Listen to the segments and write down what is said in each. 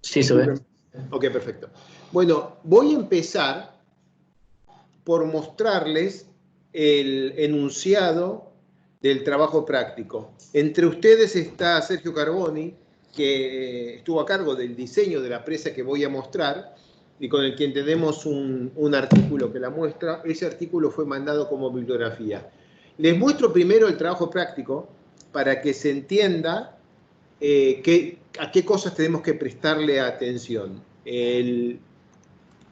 Sí, se ve. Ok, perfecto. Bueno, voy a empezar por mostrarles el enunciado del trabajo práctico. Entre ustedes está Sergio Carboni, que estuvo a cargo del diseño de la presa que voy a mostrar y con el quien tenemos un artículo que la muestra. Ese artículo fue mandado como bibliografía. Les muestro primero el trabajo práctico para que se entienda a qué cosas tenemos que prestarle atención.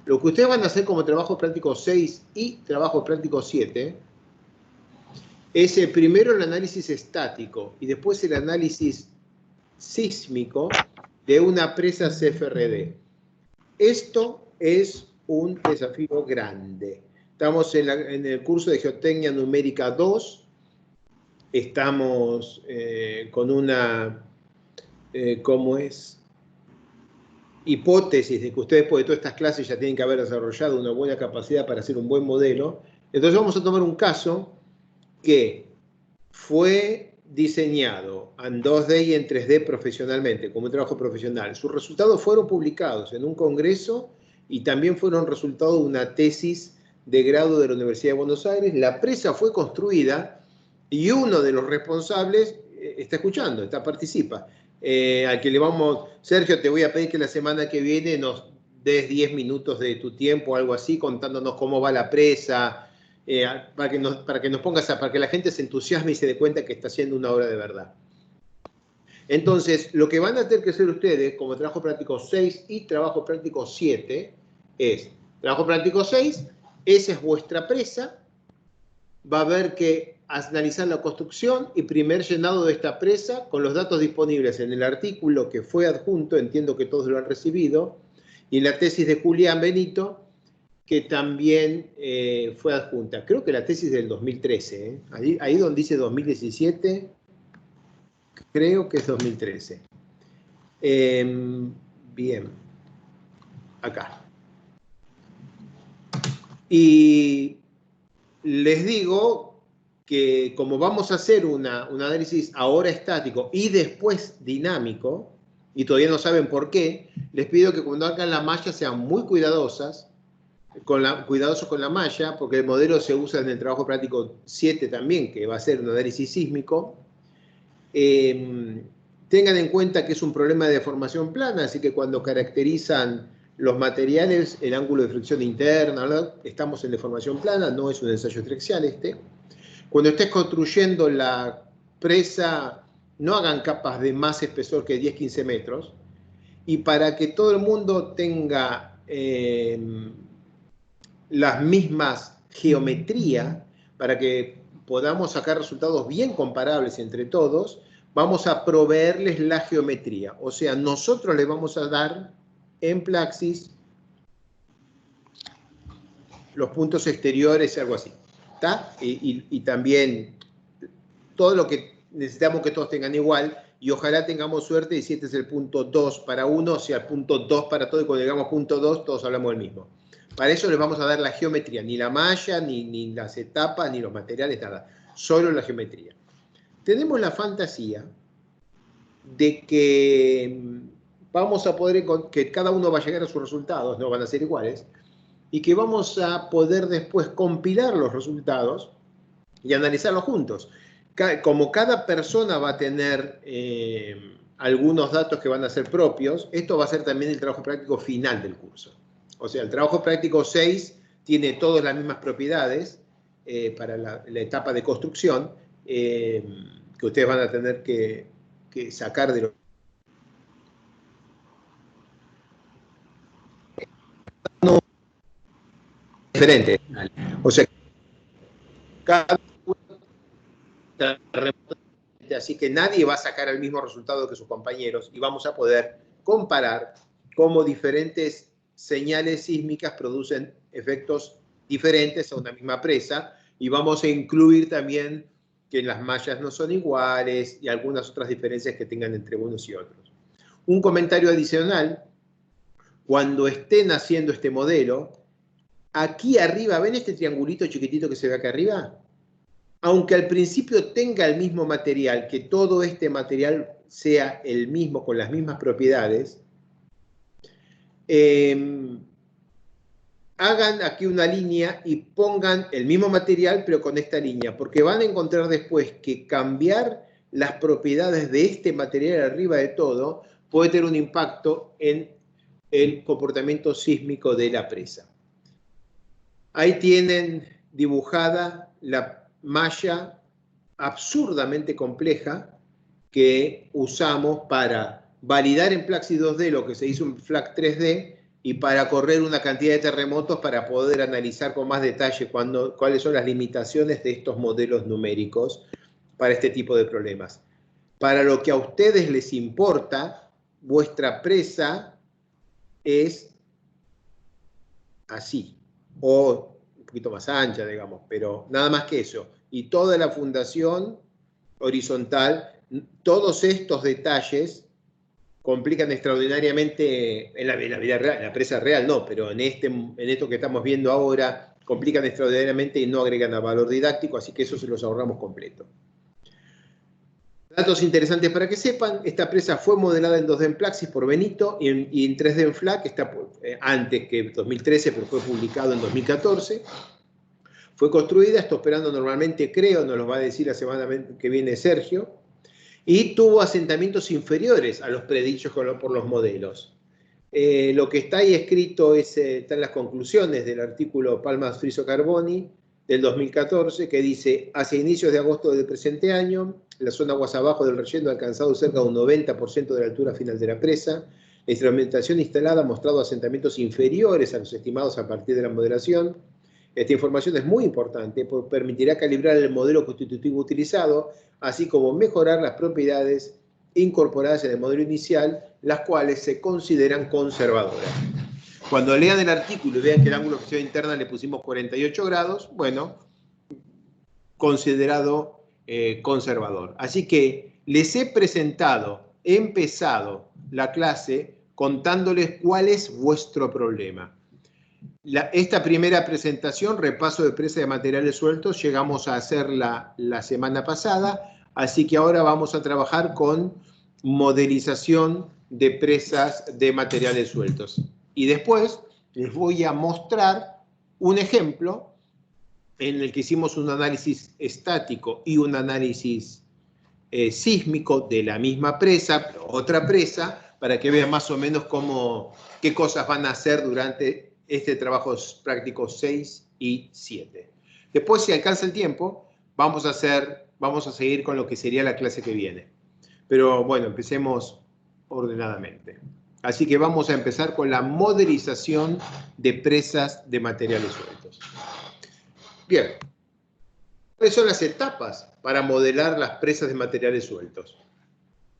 Lo que ustedes van a hacer como trabajo práctico 6 y trabajo práctico 7 es primero el análisis estático y después el análisis sísmico de una presa CFRD. Esto es un desafío grande. Estamos en el curso de Geotecnia Numérica 2. Estamos con una, ¿cómo es? Hipótesis de que ustedes, después de todas estas clases, ya tienen que haber desarrollado una buena capacidad para hacer un buen modelo. Entonces vamos a tomar un caso que fue diseñado en 2D y en 3D profesionalmente, como un trabajo profesional. Sus resultados fueron publicados en un congreso y también fueron resultado de una tesis de grado de la Universidad de Buenos Aires. La presa fue construida y uno de los responsables está escuchando, participa. Al que le vamos, Sergio, te voy a pedir que la semana que viene nos des 10 minutos de tu tiempo, algo así, contándonos cómo va la presa, para que nos pongas, para que la gente se entusiasme y se dé cuenta que está haciendo una obra de verdad. Entonces, lo que van a tener que hacer ustedes, como trabajo práctico 6 y trabajo práctico 7, es, trabajo práctico 6, esa es vuestra presa, va a haber que analizar la construcción y primer llenado de esta presa con los datos disponibles en el artículo que fue adjunto, entiendo que todos lo han recibido, y la tesis de Julián Benito, que también fue adjunta. Creo que la tesis del 2013, ahí donde dice 2017, creo que es 2013. Bien, acá. Y les digo que como vamos a hacer un análisis ahora estático y después dinámico, y todavía no saben por qué, les pido que cuando hagan la malla sean muy cuidadosos con la malla, porque el modelo se usa en el trabajo práctico 7 también, que va a ser un análisis sísmico. Tengan en cuenta que es un problema de deformación plana, así que cuando caracterizan los materiales, el ángulo de fricción interna, ¿verdad? Estamos en deformación plana, no es un ensayo trexial este. Cuando estés construyendo la presa, no hagan capas de más espesor que 10-15 metros. Y para que todo el mundo tenga las mismas geometría, para que podamos sacar resultados bien comparables entre todos, vamos a proveerles la geometría. O sea, nosotros les vamos a dar en Plaxis los puntos exteriores, algo así. ¿Está? Y también todo lo que necesitamos que todos tengan igual, y ojalá tengamos suerte, y si este es el punto 2 para uno, o sea, el punto 2 para todo, y cuando llegamos punto 2, todos hablamos del mismo. Para eso les vamos a dar la geometría, ni la malla, ni las etapas, ni los materiales, nada. Solo la geometría. Tenemos la fantasía de que vamos a poder, que cada uno va a llegar a sus resultados, no van a ser iguales, y que vamos a poder después compilar los resultados y analizarlos juntos. Como cada persona va a tener algunos datos que van a ser propios, esto va a ser también el trabajo práctico final del curso. O sea, el trabajo práctico 6 tiene todas las mismas propiedades para la etapa de construcción que ustedes van a tener que sacar de lo diferente. O sea, cada así que nadie va a sacar el mismo resultado que sus compañeros y vamos a poder comparar cómo diferentes señales sísmicas producen efectos diferentes a una misma presa y vamos a incluir también que las mallas no son iguales y algunas otras diferencias que tengan entre unos y otros. Un comentario adicional, cuando estén haciendo este modelo, aquí arriba, ¿ven este triangulito chiquitito que se ve acá arriba? aunque al principio tenga el mismo material, que todo este material sea el mismo, con las mismas propiedades, hagan aquí una línea y pongan el mismo material, pero con esta línea, porque van a encontrar después que cambiar las propiedades de este material arriba de todo puede tener un impacto en el comportamiento sísmico de la presa. Ahí tienen dibujada la malla absurdamente compleja que usamos para validar en Plaxis 2D lo que se hizo en FLAC 3D y para correr una cantidad de terremotos para poder analizar con más detalle cuáles son las limitaciones de estos modelos numéricos para este tipo de problemas. Para lo que a ustedes les importa, vuestra presa es así, o un poquito más ancha, digamos, pero nada más que eso. Y toda la fundación horizontal, todos estos detalles complican extraordinariamente en la vida real, en la presa real no, pero en esto que estamos viendo ahora, complican extraordinariamente y no agregan a valor didáctico, así que eso se los ahorramos completo. Datos interesantes para que sepan, esta presa fue modelada en 2D en Plaxis por Benito y en 3D en FLAC, está antes que 2013, pero fue publicado en 2014. Fue construida, está operando normalmente, creo, nos lo va a decir la semana que viene Sergio, y tuvo asentamientos inferiores a los predichos por los modelos. Lo que está ahí escrito están las conclusiones del artículo Palmas Friso Carboni del 2014, que dice, hacia inicios de agosto del presente año, la zona aguas abajo del relleno ha alcanzado cerca de un 90% de la altura final de la presa. La instrumentación instalada ha mostrado asentamientos inferiores a los estimados a partir de la modelación. Esta información es muy importante porque permitirá calibrar el modelo constitutivo utilizado, así como mejorar las propiedades incorporadas en el modelo inicial, las cuales se consideran conservadoras. Cuando lean el artículo y vean que el ángulo de flexión interna le pusimos 48 grados, bueno, considerado conservador. Así que les he empezado la clase contándoles cuál es vuestro problema. Esta primera presentación, repaso de presa de materiales sueltos, llegamos a hacerla la semana pasada, así que ahora vamos a trabajar con modelización de presas de materiales sueltos. Y después les voy a mostrar un ejemplo en el que hicimos un análisis estático y un análisis sísmico de la misma presa, pero otra presa, para que vean más o menos qué cosas van a hacer durante este trabajo práctico 6 y 7. Después, si alcanza el tiempo, vamos a seguir con lo que sería la clase que viene. Pero bueno, empecemos ordenadamente. Así que vamos a empezar con la modelización de presas de materiales sueltos. Bien. ¿Cuáles son las etapas para modelar las presas de materiales sueltos?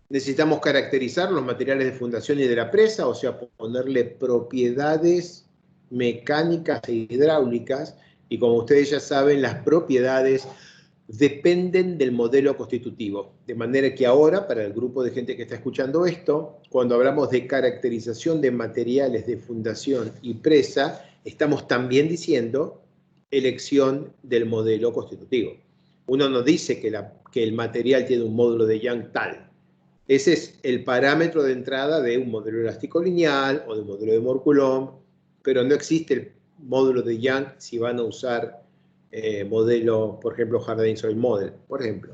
Necesitamos caracterizar los materiales de fundación y de la presa, o sea, ponerle propiedades mecánicas e hidráulicas, y como ustedes ya saben, las propiedades dependen del modelo constitutivo. De manera que ahora, para el grupo de gente que está escuchando esto, cuando hablamos de caracterización de materiales de fundación y presa, estamos también diciendo elección del modelo constitutivo. Uno no dice que el material tiene un módulo de Young tal. Ese es el parámetro de entrada de un modelo elástico lineal o de un modelo de Moore-Coulomb, pero no existe el módulo de Young si van a usar modelo, por ejemplo, Hardane Soil Model, por ejemplo.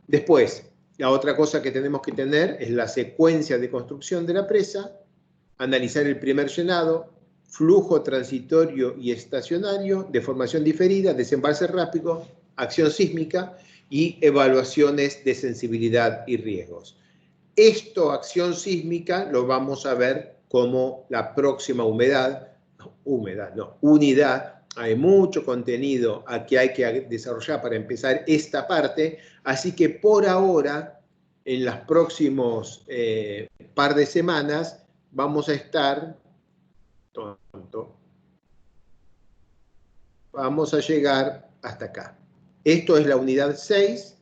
Después, la otra cosa que tenemos que tener es la secuencia de construcción de la presa, analizar el primer llenado, flujo transitorio y estacionario, deformación diferida, desembalse rápido, acción sísmica y evaluaciones de sensibilidad y riesgos. Esto, acción sísmica, lo vamos a ver como la próxima unidad. Hay mucho contenido que hay que desarrollar para empezar esta parte, así que por ahora, en los próximos par de semanas, vamos a estar... Vamos a llegar hasta acá. Esto es la unidad 6,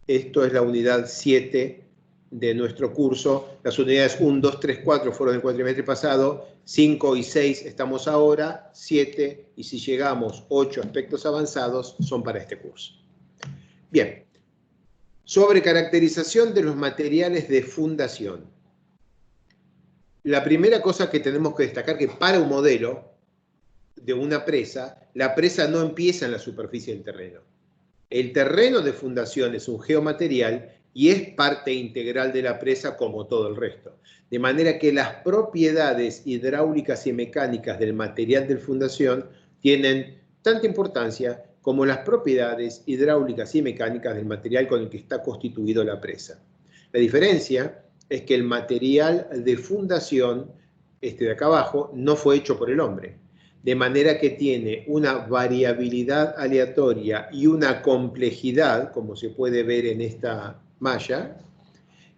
esto es la unidad 7 de nuestro curso. Las unidades 1, 2, 3, 4 fueron el cuatrimestre pasado, 5 y 6 estamos ahora, 7 y si llegamos 8 aspectos avanzados son para este curso. Bien, sobre caracterización de los materiales de fundación. La primera cosa que tenemos que destacar es que para un modelo de una presa, la presa no empieza en la superficie del terreno. El terreno de fundación es un geomaterial y es parte integral de la presa como todo el resto. De manera que las propiedades hidráulicas y mecánicas del material de fundación tienen tanta importancia como las propiedades hidráulicas y mecánicas del material con el que está constituido la presa. La diferencia es que el material de fundación, este de acá abajo, no fue hecho por el hombre. De manera que tiene una variabilidad aleatoria y una complejidad, como se puede ver en esta malla,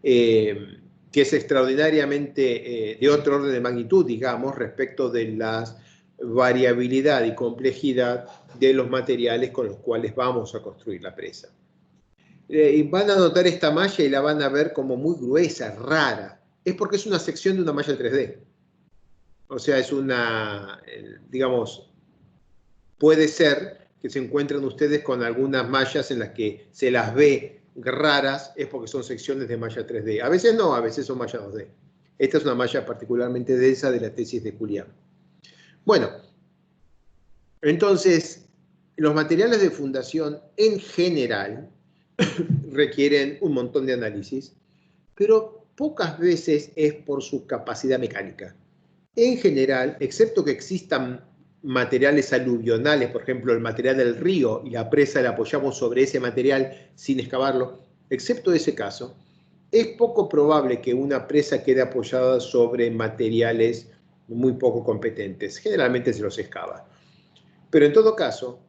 que es extraordinariamente de otro orden de magnitud, digamos, respecto de la variabilidad y complejidad de los materiales con los cuales vamos a construir la presa. Y van a notar esta malla y la van a ver como muy gruesa, rara. Es porque es una sección de una malla 3D. O sea, es una, digamos, puede ser que se encuentren ustedes con algunas mallas en las que se las ve raras, es porque son secciones de malla 3D. A veces no, a veces son malla 2D. Esta es una malla particularmente densa de la tesis de Julián. Bueno, entonces, los materiales de fundación en general requieren un montón de análisis, pero pocas veces es por su capacidad mecánica. En general, excepto que existan materiales aluvionales, por ejemplo, el material del río y la presa la apoyamos sobre ese material sin excavarlo, excepto ese caso, es poco probable que una presa quede apoyada sobre materiales muy poco competentes. Generalmente se los excava. Pero en todo caso,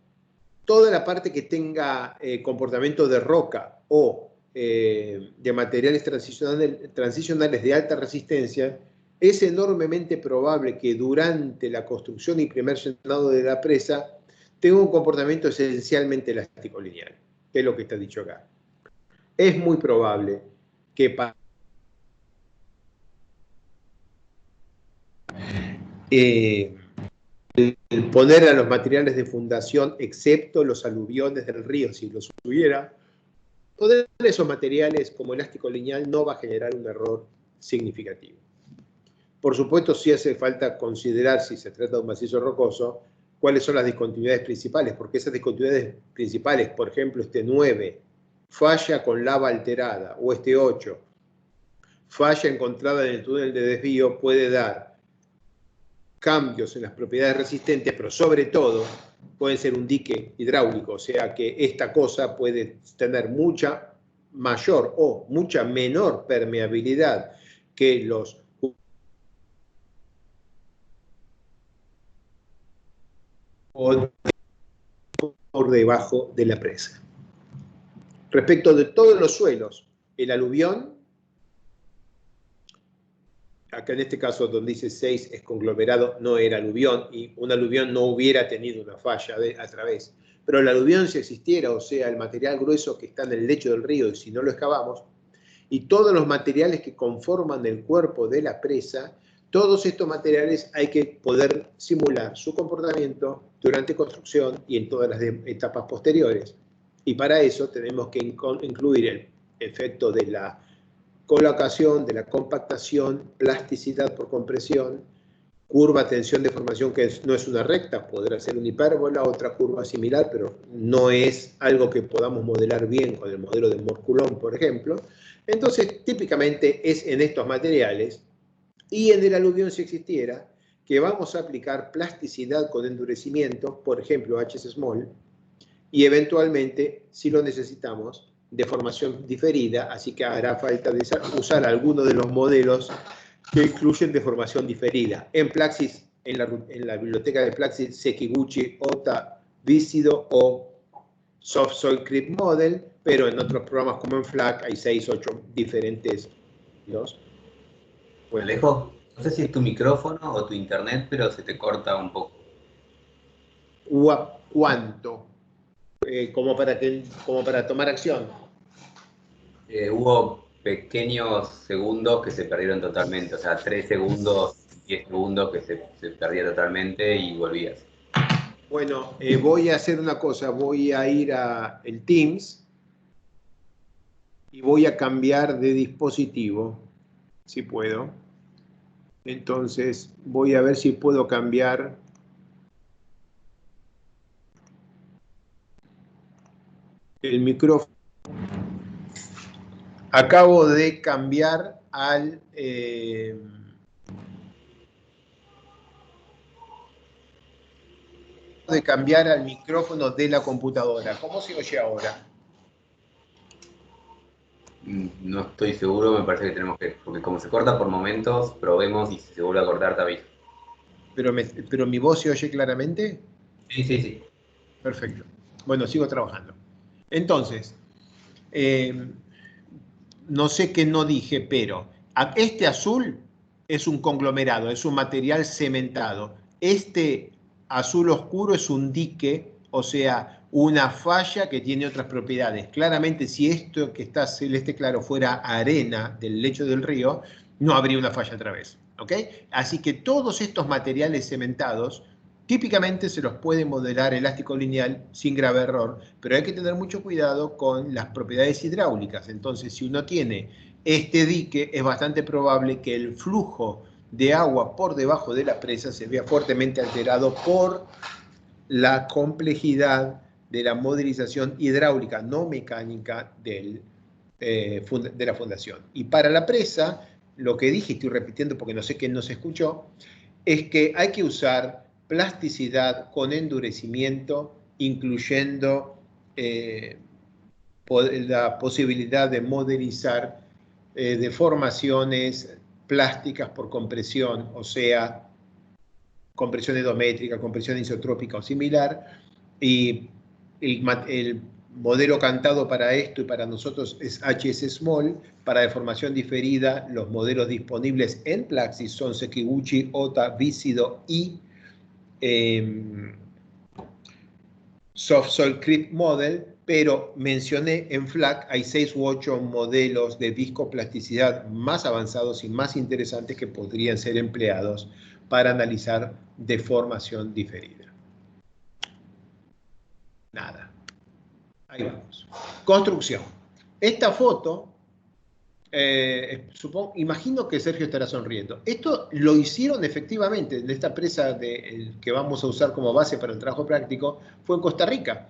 toda la parte que tenga comportamiento de roca o de materiales transicionales de alta resistencia, es enormemente probable que durante la construcción y primer llenado de la presa tenga un comportamiento esencialmente elástico lineal, que es lo que está dicho acá. Es muy probable que para el poner a los materiales de fundación, excepto los aluviones del río, si los hubiera, poner esos materiales como elástico lineal no va a generar un error significativo. Por supuesto, sí hace falta considerar, si se trata de un macizo rocoso, cuáles son las discontinuidades principales, porque esas discontinuidades principales, por ejemplo, este 9, falla con lava alterada, o este 8, falla encontrada en el túnel de desvío, puede dar cambios en las propiedades resistentes, pero sobre todo puede ser un dique hidráulico, o sea que esta cosa puede tener mucha mayor o mucha menor permeabilidad que los por debajo de la presa. Respecto de todos los suelos, el aluvión, acá en este caso donde dice 6 es conglomerado, no era aluvión, y un aluvión no hubiera tenido una falla a través. Pero el aluvión, si existiera, o sea, el material grueso que está en el lecho del río, y si no lo excavamos, y todos los materiales que conforman el cuerpo de la presa, todos estos materiales hay que poder simular su comportamiento durante construcción y en todas las etapas posteriores. Y para eso tenemos que incluir el efecto de la colocación, de la compactación, plasticidad por compresión, curva, tensión, deformación, que no es una recta, podrá ser una hipérbola, otra curva similar, pero no es algo que podamos modelar bien con el modelo de Moore-Coulomb, por ejemplo. Entonces, típicamente es en estos materiales, y en el aluvión si existiera, que vamos a aplicar plasticidad con endurecimiento, por ejemplo, HS-Small, y eventualmente, si lo necesitamos, deformación diferida, así que hará falta usar alguno de los modelos que incluyen deformación diferida. En Plaxis, en la biblioteca de Plaxis, Sekiguchi, Ota, Vícido o Soft Soil Creep Model, pero en otros programas como en FLAC hay 6, 8 diferentes. Pues Alejo, no sé si es tu micrófono o tu internet, pero se te corta un poco. ¿Cuánto? Como para tomar acción. Hugo, pequeños segundos que se perdieron totalmente, o sea, 3 segundos, 10 segundos que se perdía totalmente y volvías. Bueno, voy a hacer una cosa, voy a ir a el Teams y voy a cambiar de dispositivo, si puedo. Entonces, voy a ver si puedo cambiar el micrófono. Acabo de cambiar al... micrófono de la computadora. ¿Cómo se oye ahora? No estoy seguro, me parece que tenemos que, porque como se corta por momentos, probemos y si se vuelve a cortar te aviso. ¿Pero mi voz se oye claramente? Sí, sí, sí. Perfecto. Bueno, sigo trabajando. Entonces, no sé qué no dije, pero este azul es un conglomerado, es un material cementado. Este azul oscuro es un dique, o sea, una falla que tiene otras propiedades. Claramente, si esto que está celeste claro fuera arena del lecho del río, no habría una falla otra vez. ¿Ok? Así que todos estos materiales cementados típicamente se los puede modelar elástico lineal sin grave error, pero hay que tener mucho cuidado con las propiedades hidráulicas. Entonces, si uno tiene este dique, es bastante probable que el flujo de agua por debajo de la presa se vea fuertemente alterado por la complejidad de la modelización hidráulica, no mecánica de la fundación. Y para la presa, lo que dije, estoy repitiendo porque no sé quién no se escuchó, es que hay que usar plasticidad con endurecimiento, incluyendo la posibilidad de modelizar deformaciones plásticas por compresión, o sea, compresión endométrica, compresión isotrópica o similar, y el modelo cantado para esto y para nosotros es HS Small. Para deformación diferida, los modelos disponibles en Plaxis son Sekiguchi, Ota, Vícido y Soft Soil Creep Model, pero mencioné en FLAC hay 6 u 8 modelos de viscoplasticidad más avanzados y más interesantes que podrían ser empleados para analizar deformación diferida. Nada. Ahí vamos. Construcción. Esta foto, imagino que Sergio estará sonriendo. Esto lo hicieron efectivamente en esta presa que vamos a usar como base para el trabajo práctico, fue en Costa Rica.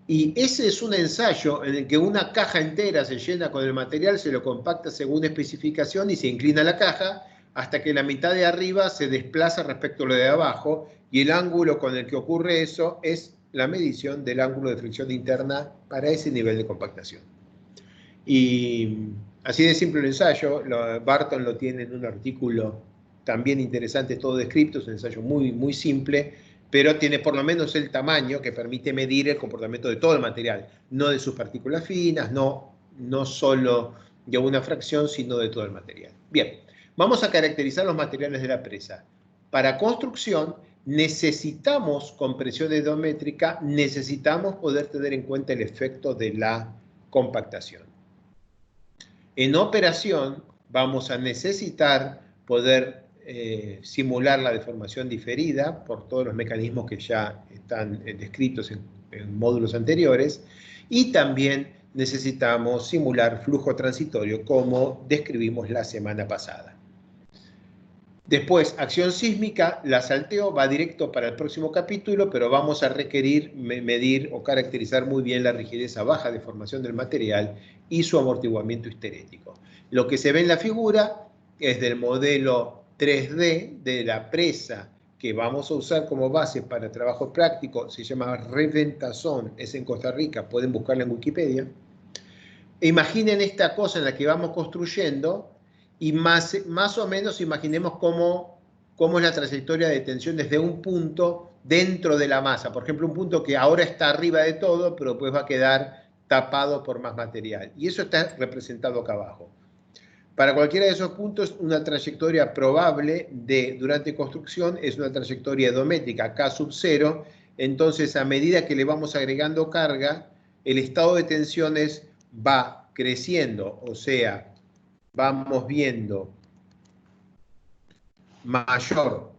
Y ese es un ensayo en el que una caja entera se llena con el material, se lo compacta según especificación y se inclina la caja hasta que la mitad de arriba se desplaza respecto a lo de abajo, y el ángulo con el que ocurre eso es la medición del ángulo de fricción interna para ese nivel de compactación. Y así de simple el ensayo. Barton lo tiene en un artículo también interesante, todo descrito, es un ensayo muy, muy simple, pero tiene por lo menos el tamaño que permite medir el comportamiento de todo el material, no de sus partículas finas, no solo de una fracción, sino de todo el material. Bien, vamos a caracterizar los materiales de la presa. Para construcción necesitamos compresión endométrica, necesitamos poder tener en cuenta el efecto de la compactación. En operación vamos a necesitar poder simular la deformación diferida por todos los mecanismos que ya están descritos en módulos anteriores, y también necesitamos simular flujo transitorio como describimos la semana pasada. Después, acción sísmica, la salteo, va directo para el próximo capítulo, pero vamos a requerir medir o caracterizar muy bien la rigidez a baja deformación del material y su amortiguamiento histerético. Lo que se ve en la figura es del modelo 3D de la presa que vamos a usar como base para trabajo práctico. Se llama Reventazón, es en Costa Rica, pueden buscarla en Wikipedia. Imaginen esta cosa en la que vamos construyendo, y más o menos imaginemos cómo es la trayectoria de tensión desde un punto dentro de la masa. Por ejemplo, un punto que ahora está arriba de todo, pero pues va a quedar tapado por más material. Y eso está representado acá abajo. Para cualquiera de esos puntos, una trayectoria probable durante construcción es una trayectoria endométrica, K sub 0. Entonces, a medida que le vamos agregando carga, el estado de tensiones va creciendo, o sea, vamos viendo mayor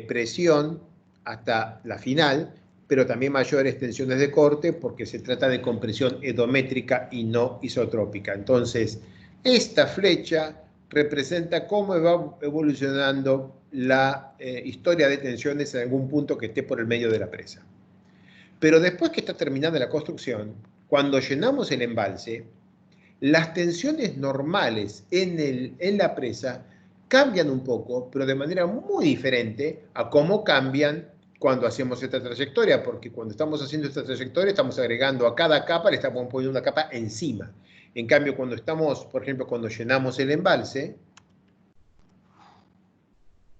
presión hasta la final, pero también mayores tensiones de corte porque se trata de compresión edométrica y no isotrópica. Entonces, esta flecha representa cómo va evolucionando la historia de tensiones en algún punto que esté por el medio de la presa. Pero después que está terminada la construcción, cuando llenamos el embalse, las tensiones normales en la presa cambian un poco, pero de manera muy diferente a cómo cambian cuando hacemos esta trayectoria, porque cuando estamos haciendo esta trayectoria estamos agregando a cada capa, le estamos poniendo una capa encima. En cambio, cuando estamos, por ejemplo, cuando llenamos el embalse,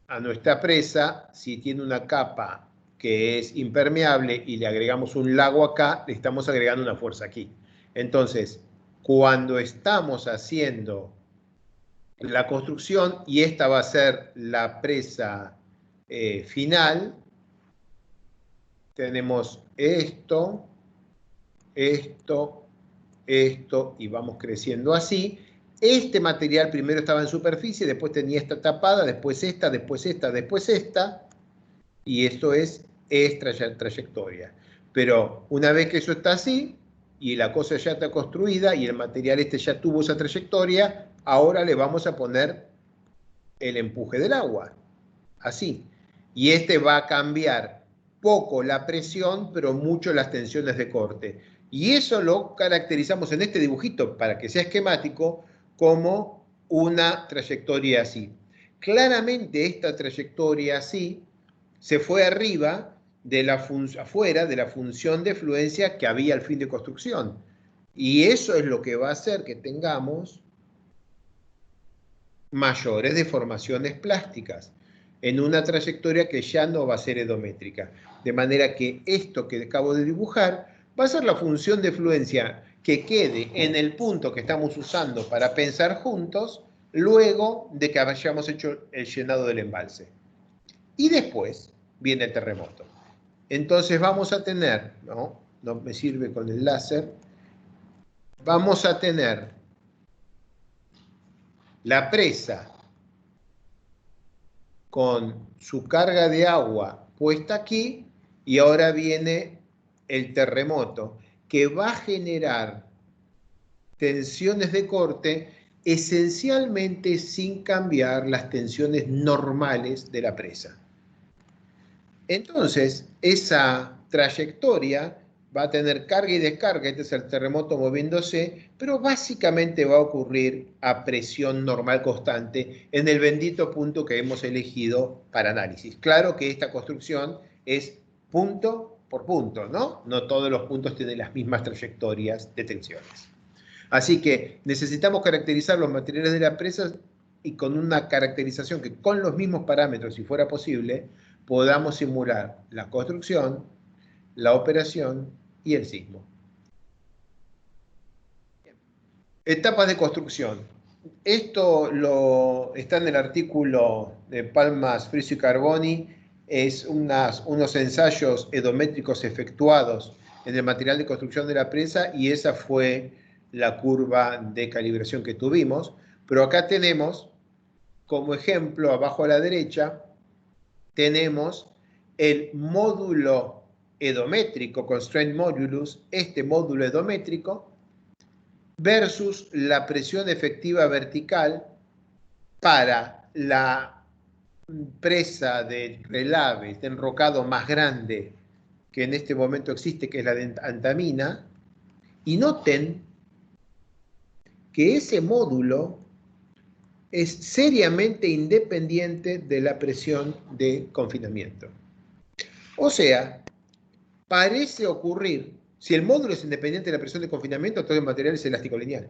a nuestra presa, si tiene una capa que es impermeable y le agregamos un lago acá, le estamos agregando una fuerza aquí. Entonces, cuando estamos haciendo la construcción, y esta va a ser la presa final, tenemos esto, esto, esto, y vamos creciendo así. Este material primero estaba en superficie, después tenía esta tapada, después esta, después esta, después esta, y esto es trayectoria. Pero una vez que eso está así, y la cosa ya está construida, y el material este ya tuvo esa trayectoria, ahora le vamos a poner el empuje del agua, así. Y este va a cambiar poco la presión, pero mucho las tensiones de corte. Y eso lo caracterizamos en este dibujito, para que sea esquemático, como una trayectoria así. Claramente esta trayectoria así se fue arriba de afuera de la función de fluencia que había al fin de construcción. Y eso es lo que va a hacer que tengamos mayores deformaciones plásticas en una trayectoria que ya no va a ser edométrica. De manera que esto que acabo de dibujar va a ser la función de fluencia que quede en el punto que estamos usando para pensar juntos luego de que hayamos hecho el llenado del embalse. Y después viene el terremoto. Entonces vamos a tener, no me sirve con el láser, vamos a tener la presa con su carga de agua puesta aquí, y ahora viene el terremoto, que va a generar tensiones de corte esencialmente sin cambiar las tensiones normales de la presa. Entonces, esa trayectoria va a tener carga y descarga, este es el terremoto moviéndose, pero básicamente va a ocurrir a presión normal constante en el bendito punto que hemos elegido para análisis. Claro que esta construcción es punto por punto, ¿no? No todos los puntos tienen las mismas trayectorias de tensiones. Así que necesitamos caracterizar los materiales de la presa y con una caracterización que con los mismos parámetros, si fuera posible, podamos simular la construcción, la operación y el sismo. Etapas de construcción. Esto está en el artículo de Palmas, Friso y Carboni. Es unos ensayos edométricos efectuados en el material de construcción de la presa, y esa fue la curva de calibración que tuvimos. Pero acá tenemos, como ejemplo, abajo a la derecha, tenemos el módulo edométrico, constraint modulus, este módulo edométrico, versus la presión efectiva vertical para la presa de relaves, de enrocado más grande que en este momento existe, que es la de Antamina, y noten que ese módulo es seriamente independiente de la presión de confinamiento. O sea, parece ocurrir, si el módulo es independiente de la presión de confinamiento, todo el material es elástico lineal.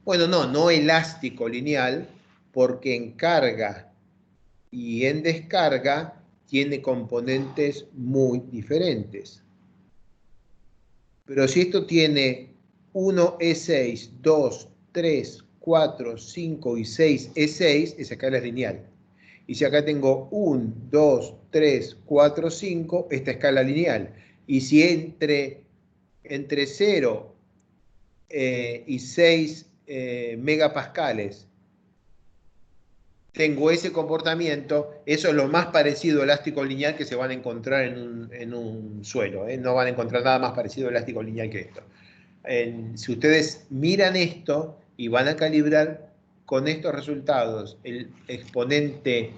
Bueno, no elástico lineal, porque en carga y en descarga tiene componentes muy diferentes. Pero si esto tiene 1 E6, 2, 3, 4, 5 y 6 E6, esa escala es lineal. Y si acá tengo 1, 2, 3, 4, 5, esta escala lineal. Y si entre 0 y 6 megapascales tengo ese comportamiento, eso es lo más parecido elástico lineal que se van a encontrar en un suelo. No van a encontrar nada más parecido elástico lineal que esto. Si ustedes miran esto y van a calibrar con estos resultados el exponente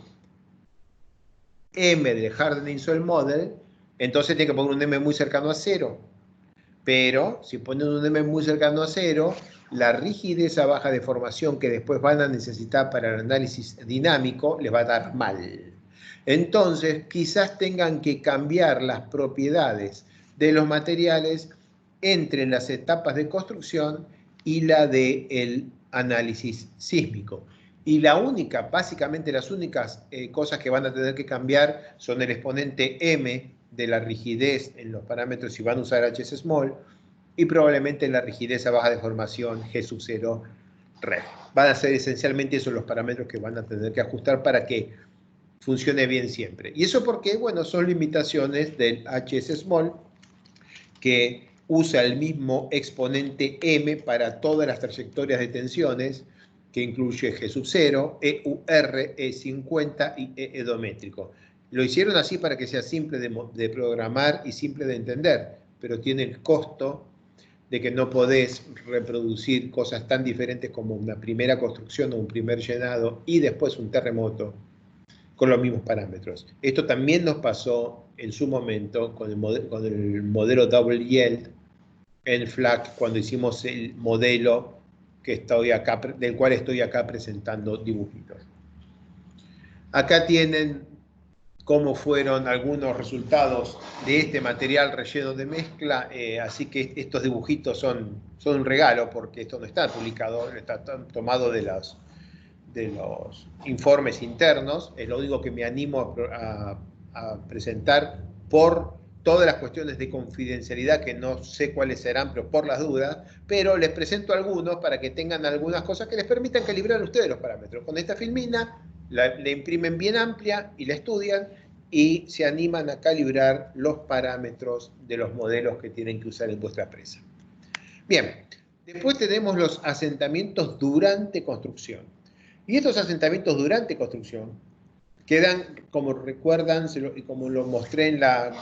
M del Hardening Soil Model, entonces tiene que poner un M muy cercano a 0. Pero si ponen un M muy cercano a 0, la rigidez a baja deformación que después van a necesitar para el análisis dinámico les va a dar mal. Entonces, quizás tengan que cambiar las propiedades de los materiales entre las etapas de construcción y la del análisis sísmico. Y básicamente las únicas cosas que van a tener que cambiar son el exponente M de la rigidez en los parámetros si van a usar HS Small y probablemente la rigidez a baja deformación G sub 0 Ref. Van a ser esencialmente esos los parámetros que van a tener que ajustar para que funcione bien siempre. ¿Y eso porque? Bueno, son limitaciones del HS Small que usa el mismo exponente M para todas las trayectorias de tensiones, que incluye G sub 0, EUR, E50 y E edométrico. Lo hicieron así para que sea simple de programar y simple de entender, pero tiene el costo de que no podés reproducir cosas tan diferentes como una primera construcción o un primer llenado y después un terremoto con los mismos parámetros. Esto también nos pasó en su momento con el modelo Double Yield en FLAC cuando hicimos el modelo del cual estoy acá presentando dibujitos. Acá tienen cómo fueron algunos resultados de este material relleno de mezcla, así que estos dibujitos son un regalo porque esto no está publicado, está tomado de los informes internos, es lo único que me animo a presentar por todas las cuestiones de confidencialidad que no sé cuáles serán, pero por las dudas, pero les presento algunos para que tengan algunas cosas que les permitan calibrar ustedes los parámetros. Con esta filmina la imprimen bien amplia y la estudian y se animan a calibrar los parámetros de los modelos que tienen que usar en vuestra presa. Bien, después tenemos los asentamientos durante construcción. Y estos asentamientos durante construcción quedan, como recuerdan, y como lo mostré en la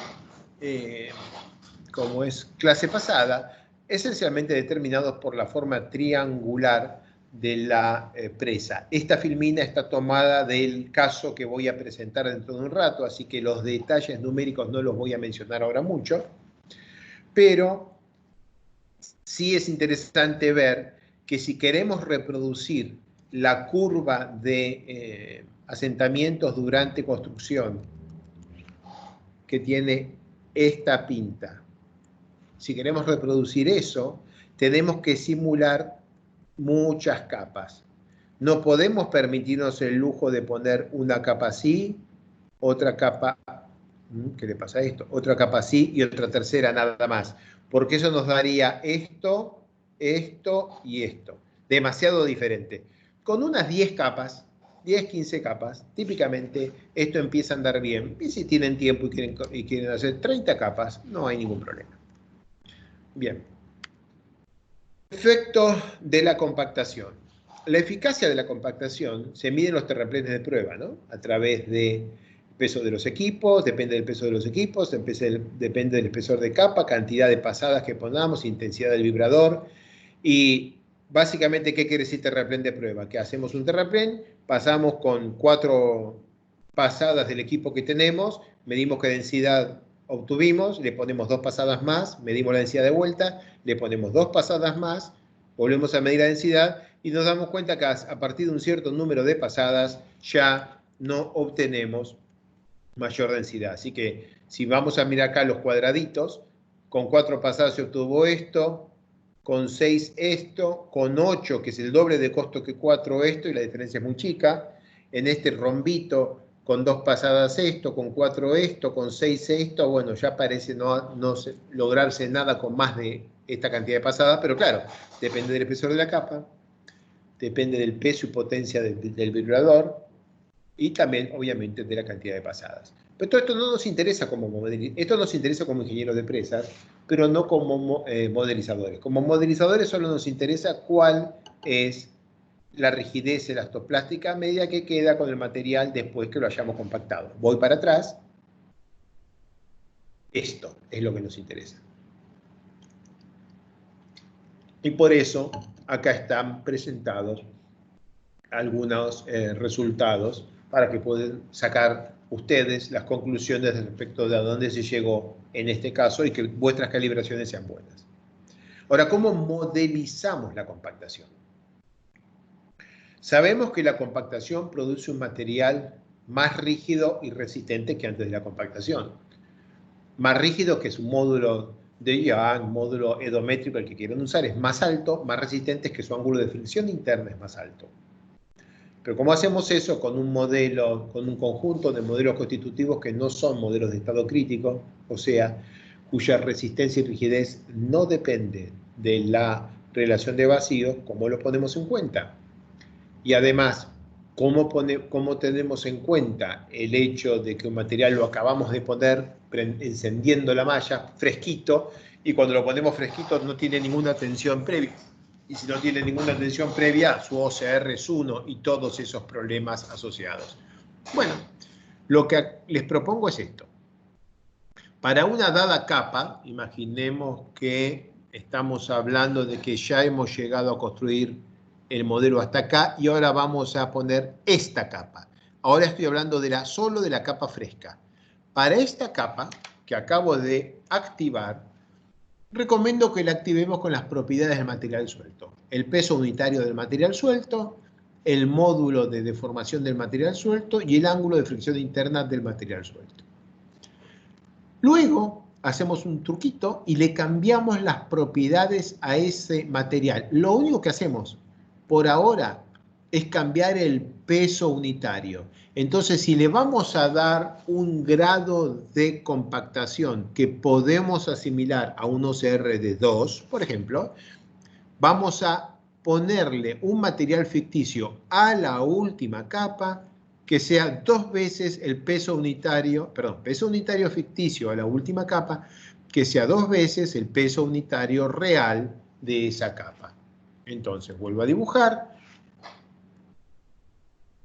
clase pasada, esencialmente determinados por la forma triangular de la presa. Esta filmina está tomada del caso que voy a presentar dentro de un rato, así que los detalles numéricos no los voy a mencionar ahora mucho, pero sí es interesante ver que si queremos reproducir la curva de asentamientos durante construcción que tiene esta pinta, si queremos reproducir eso, tenemos que simular muchas capas. No podemos permitirnos el lujo de poner una capa así, otra capa, ¿qué le pasa a esto? Otra capa así y otra tercera nada más, porque eso nos daría esto, esto y esto. Demasiado diferente. Con unas 10 capas, 10, 15 capas, típicamente esto empieza a andar bien. Y si tienen tiempo y quieren hacer 30 capas, no hay ningún problema. Bien. Efecto de la compactación. La eficacia de la compactación se mide en los terraplenes de prueba, ¿no? A través del peso de los equipos, depende del peso de los equipos, depende del espesor de capa, cantidad de pasadas que pongamos, intensidad del vibrador. Y básicamente, ¿qué quiere decir terraplén de prueba? Que hacemos un terraplén, pasamos con 4 pasadas del equipo que tenemos, medimos qué densidad obtuvimos, le ponemos 2 pasadas más, medimos la densidad de vuelta, le ponemos 2 pasadas más, volvemos a medir la densidad y nos damos cuenta que a partir de un cierto número de pasadas ya no obtenemos mayor densidad. Así que si vamos a mirar acá los cuadraditos, con 4 pasadas se obtuvo esto, con 6 esto, con 8, que es el doble de costo que 4 esto, y la diferencia es muy chica. En este rombito, con 2 pasadas esto, con 4 esto, con 6 esto, bueno, ya parece no lograrse nada con más de esta cantidad de pasadas, pero claro, depende del espesor de la capa, depende del peso y potencia del vibrador, y también, obviamente, de la cantidad de pasadas. Pero todo esto no nos interesa esto nos interesa como ingenieros de presas, pero no como modelizadores. Como modelizadores solo nos interesa cuál es la rigidez elastoplástica a medida que queda con el material después que lo hayamos compactado. Voy para atrás. Esto es lo que nos interesa. Y por eso acá están presentados algunos resultados para que puedan sacar ustedes las conclusiones respecto de a dónde se llegó en este caso y que vuestras calibraciones sean buenas. Ahora, ¿cómo modelizamos la compactación? Sabemos que la compactación produce un material más rígido y resistente que antes de la compactación. Más rígido, que es un módulo de Young, módulo edométrico, el que quieran usar, es más alto, más resistente, que su ángulo de fricción interna es más alto. Pero ¿cómo hacemos eso con un modelo, con un conjunto de modelos constitutivos que no son modelos de estado crítico, o sea, cuya resistencia y rigidez no depende de la relación de vacíos? ¿Cómo lo ponemos en cuenta? Y además, ¿cómo tenemos en cuenta el hecho de que un material lo acabamos de poner encendiendo la malla, fresquito, y cuando lo ponemos fresquito no tiene ninguna tensión previa? Y si no tiene ninguna tensión previa, su OCR es 1 y todos esos problemas asociados. Bueno, lo que les propongo es esto. Para una dada capa, imaginemos que estamos hablando de que ya hemos llegado a construir el modelo hasta acá y ahora vamos a poner esta capa. Ahora estoy hablando solo de la capa fresca. Para esta capa que acabo de activar, recomiendo que la activemos con las propiedades del material suelto. El peso unitario del material suelto, el módulo de deformación del material suelto y el ángulo de fricción interna del material suelto. Luego hacemos un truquito y le cambiamos las propiedades a ese material. Lo único que hacemos por ahora es cambiar el peso unitario. Entonces, si le vamos a dar un grado de compactación que podemos asimilar a un OCR de 2, por ejemplo, vamos a ponerle un material ficticio a la última capa que sea 2 veces el peso unitario ficticio a la última capa, que sea 2 veces el peso unitario real de esa capa. Entonces, vuelvo a dibujar.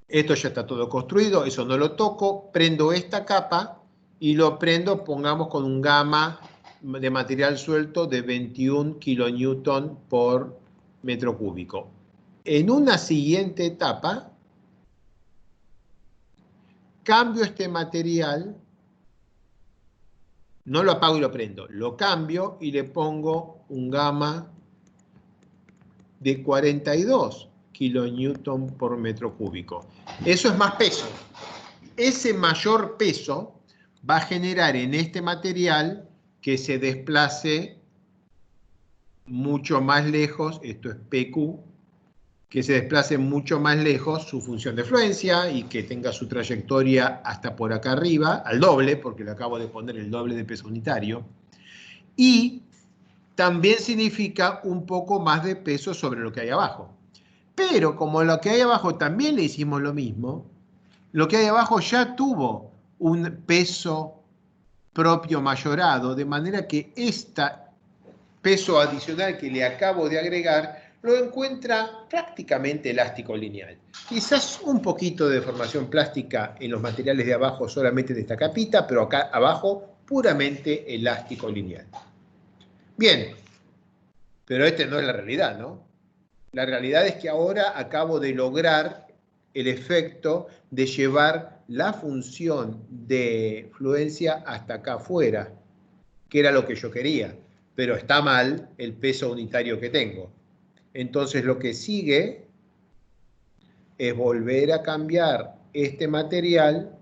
Esto ya está todo construido, eso no lo toco. Prendo esta capa y lo prendo, pongamos, con un gamma de material suelto de 21 kilonewton por metro cúbico. En una siguiente etapa, cambio este material, no lo apago y lo prendo, lo cambio y le pongo un gamma de 42 kilonewton por metro cúbico. Eso es más peso. Ese mayor peso va a generar en este material que se desplace mucho más lejos, esto es PQ, que se desplace mucho más lejos su función de fluencia y que tenga su trayectoria hasta por acá arriba, al doble, porque le acabo de poner el doble de peso unitario. Y también significa un poco más de peso sobre lo que hay abajo. Pero como lo que hay abajo también le hicimos lo mismo, lo que hay abajo ya tuvo un peso propio mayorado, de manera que este peso adicional que le acabo de agregar lo encuentra prácticamente elástico lineal. Quizás un poquito de deformación plástica en los materiales de abajo solamente de esta capita, pero acá abajo puramente elástico lineal. Bien, pero esta no es la realidad, ¿no? La realidad es que ahora acabo de lograr el efecto de llevar la función de fluencia hasta acá afuera, que era lo que yo quería, pero está mal el peso unitario que tengo. Entonces lo que sigue es volver a cambiar este material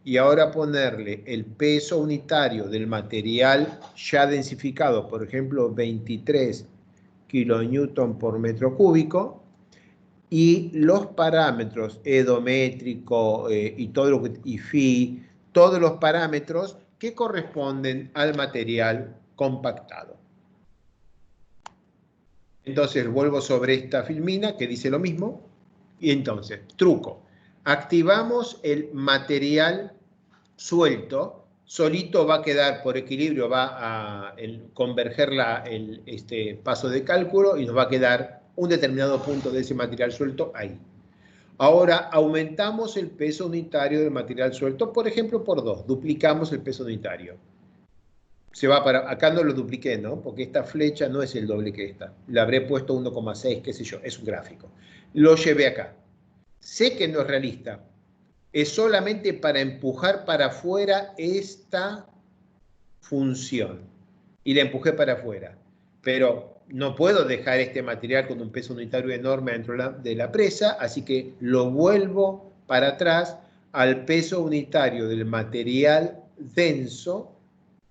y ahora ponerle el peso unitario del material ya densificado, por ejemplo, 23 kilonewton por metro cúbico, y los parámetros edométrico y todo lo que, y phi, todos los parámetros que corresponden al material compactado. Entonces vuelvo sobre esta filmina que dice lo mismo y entonces, truco, activamos el material suelto, solito va a quedar por equilibrio, va a converger este paso de cálculo y nos va a quedar un determinado punto de ese material suelto ahí. Ahora aumentamos el peso unitario del material suelto, por ejemplo, por 2. Duplicamos el peso unitario. Se va para, acá no lo dupliqué, ¿no? Porque esta flecha no es el doble que esta. Le habré puesto 1,6, qué sé yo, es un gráfico. Lo llevé acá. Sé que no es realista. Es solamente para empujar para afuera esta función. Y la empujé para afuera. Pero no puedo dejar este material con un peso unitario enorme dentro de la presa, así que lo vuelvo para atrás al peso unitario del material denso,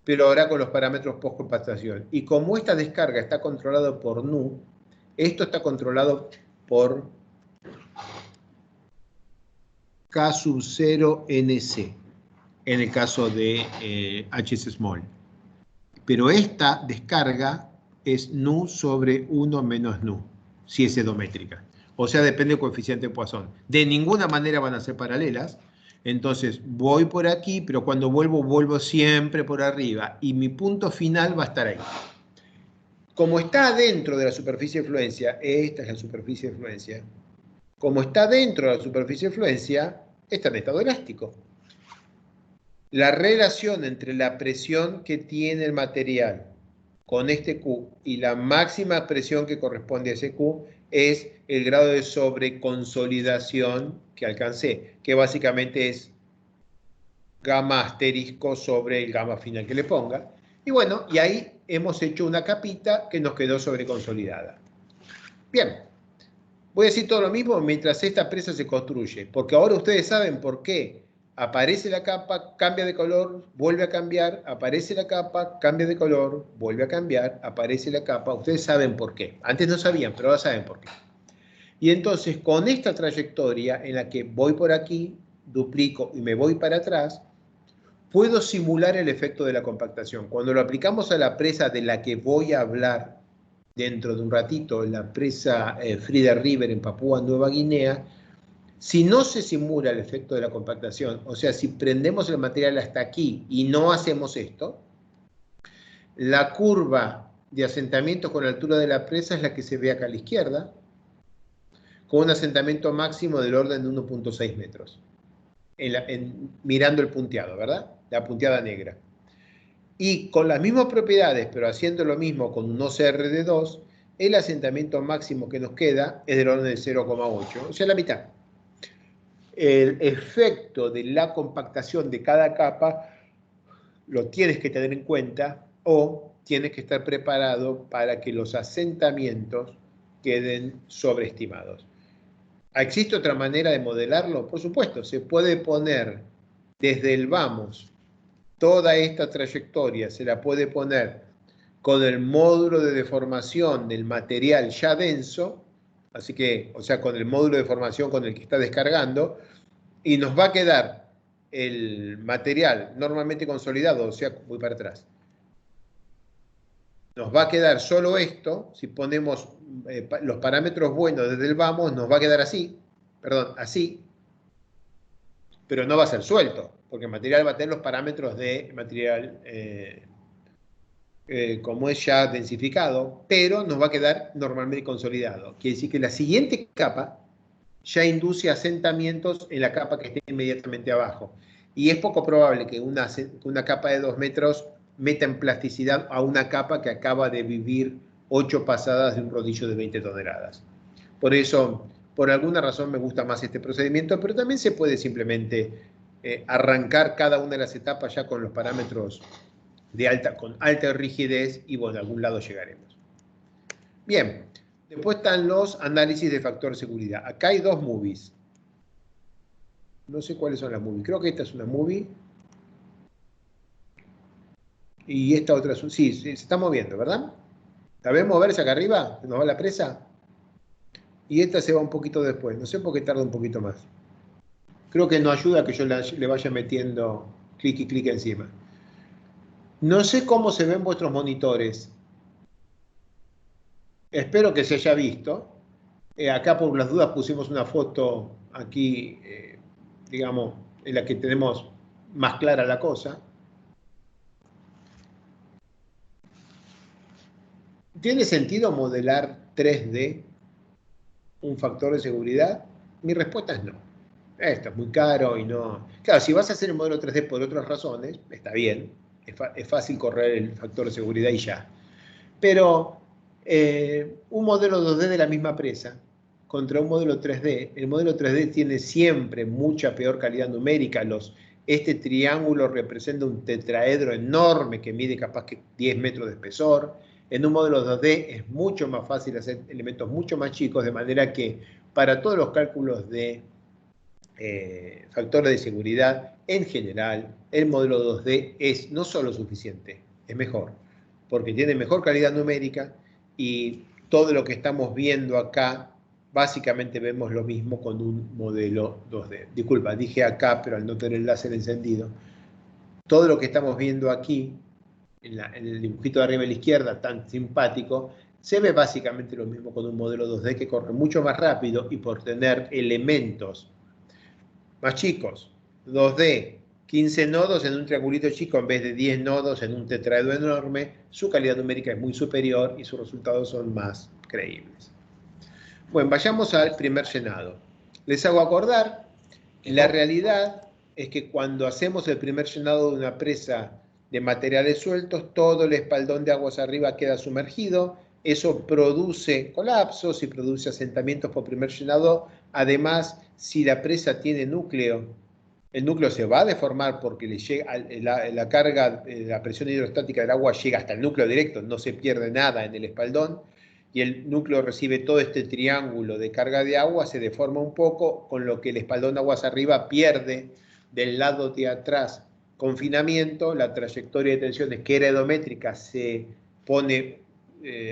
pero ahora con los parámetros post-compactación. Y como esta descarga está controlada por nu, esto está controlado por K sub 0 NC, en el caso de HS small. Pero esta descarga es nu sobre 1 menos nu, si es edométrica. O sea, depende del coeficiente de Poisson. De ninguna manera van a ser paralelas. Entonces, voy por aquí, pero cuando vuelvo siempre por arriba. Y mi punto final va a estar ahí. Como está dentro de la superficie de fluencia, esta es la superficie de fluencia. Como está dentro de la superficie de fluencia, está en estado elástico. La relación entre la presión que tiene el material con este Q y la máxima presión que corresponde a ese Q es el grado de sobreconsolidación que alcancé, que básicamente es gamma asterisco sobre el gamma final que le ponga. Y bueno, y ahí hemos hecho una capita que nos quedó sobreconsolidada. Bien, voy a decir todo lo mismo mientras esta presa se construye, porque ahora ustedes saben por qué. Aparece la capa, cambia de color, vuelve a cambiar, aparece la capa, cambia de color, vuelve a cambiar, aparece la capa. Ustedes saben por qué. Antes no sabían, pero ahora saben por qué. Y entonces, con esta trayectoria en la que voy por aquí, duplico y me voy para atrás, puedo simular el efecto de la compactación. Cuando lo aplicamos a la presa de la que voy a hablar dentro de un ratito, la presa Frida River en Papúa Nueva Guinea, si no se simula el efecto de la compactación, o sea, si prendemos el material hasta aquí y no hacemos esto, la curva de asentamiento con la altura de la presa es la que se ve acá a la izquierda, con un asentamiento máximo del orden de 1,6 metros, mirando el punteado, ¿verdad? La punteada negra. Y con las mismas propiedades, pero haciendo lo mismo con un OCR de 2, el asentamiento máximo que nos queda es del orden de 0,8, o sea, la mitad. El efecto de la compactación de cada capa lo tienes que tener en cuenta o tienes que estar preparado para que los asentamientos queden sobreestimados. ¿Existe otra manera de modelarlo? Por supuesto, se puede poner desde el vamos toda esta trayectoria, se la puede poner con el módulo de deformación del material ya denso, así que, o sea, con el módulo de deformación con el que está descargando, y nos va a quedar el material normalmente consolidado, o sea, voy para atrás. Nos va a quedar solo esto, si ponemos los parámetros buenos desde el vamos, nos va a quedar así, perdón, así, pero no va a ser suelto, porque el material va a tener los parámetros de material como es ya densificado, pero nos va a quedar normalmente consolidado. Quiere decir que la siguiente capa ya induce asentamientos en la capa que esté inmediatamente abajo. Y es poco probable que una capa de 2 metros meta en plasticidad a una capa que acaba de vivir 8 pasadas de un rodillo de 20 toneladas. Por eso, por alguna razón me gusta más este procedimiento, pero también se puede simplemente arrancar cada una de las etapas ya con los parámetros con alta rigidez y bueno, a algún lado llegaremos. Bien, después están los análisis de factor de seguridad. Acá hay dos movies. No sé cuáles son las movies. Creo que esta es una movie. Y esta otra es un... Sí, se está moviendo, ¿verdad? ¿La ven moverse acá arriba? ¿Nos va la presa? Y esta se va un poquito después. No sé por qué tarda un poquito más. Creo que no ayuda que yo le vaya metiendo clic y clic encima. No sé cómo se ven vuestros monitores. Espero que se haya visto. Acá por las dudas pusimos una foto aquí, digamos, en la que tenemos más clara la cosa. ¿Tiene sentido modelar 3D un factor de seguridad? Mi respuesta es no. Esto es muy caro y no... Claro, si vas a hacer el modelo 3D por otras razones, está bien, es fácil correr el factor de seguridad y ya. Pero un modelo 2D de la misma presa contra un modelo 3D, el modelo 3D tiene siempre mucha peor calidad numérica. Este triángulo representa un tetraedro enorme que mide capaz que 10 metros de espesor. En un modelo 2D es mucho más fácil hacer elementos mucho más chicos, de manera que para todos los cálculos de factores de seguridad, en general, el modelo 2D es no solo suficiente, es mejor, porque tiene mejor calidad numérica y todo lo que estamos viendo acá, básicamente vemos lo mismo con un modelo 2D. Disculpa, dije acá, pero al no tener el láser encendido. Todo lo que estamos viendo aquí, en el dibujito de arriba a la izquierda, tan simpático, se ve básicamente lo mismo con un modelo 2D que corre mucho más rápido y por tener elementos más chicos, 2D, 15 nodos en un triangulito chico en vez de 10 nodos en un tetraedro enorme, su calidad numérica es muy superior y sus resultados son más creíbles. Bueno, vayamos al primer llenado. Les hago acordar, la realidad es que cuando hacemos el primer llenado de una presa de materiales sueltos, todo el espaldón de aguas arriba queda sumergido, eso produce colapsos y produce asentamientos por primer llenado. Además, si la presa tiene núcleo, el núcleo se va a deformar porque le llega la carga, la presión hidrostática del agua llega hasta el núcleo directo, no se pierde nada en el espaldón, y el núcleo recibe todo este triángulo de carga de agua, se deforma un poco, con lo que el espaldón de aguas arriba pierde del lado de atrás confinamiento, la trayectoria de tensiones que era edométrica se pone,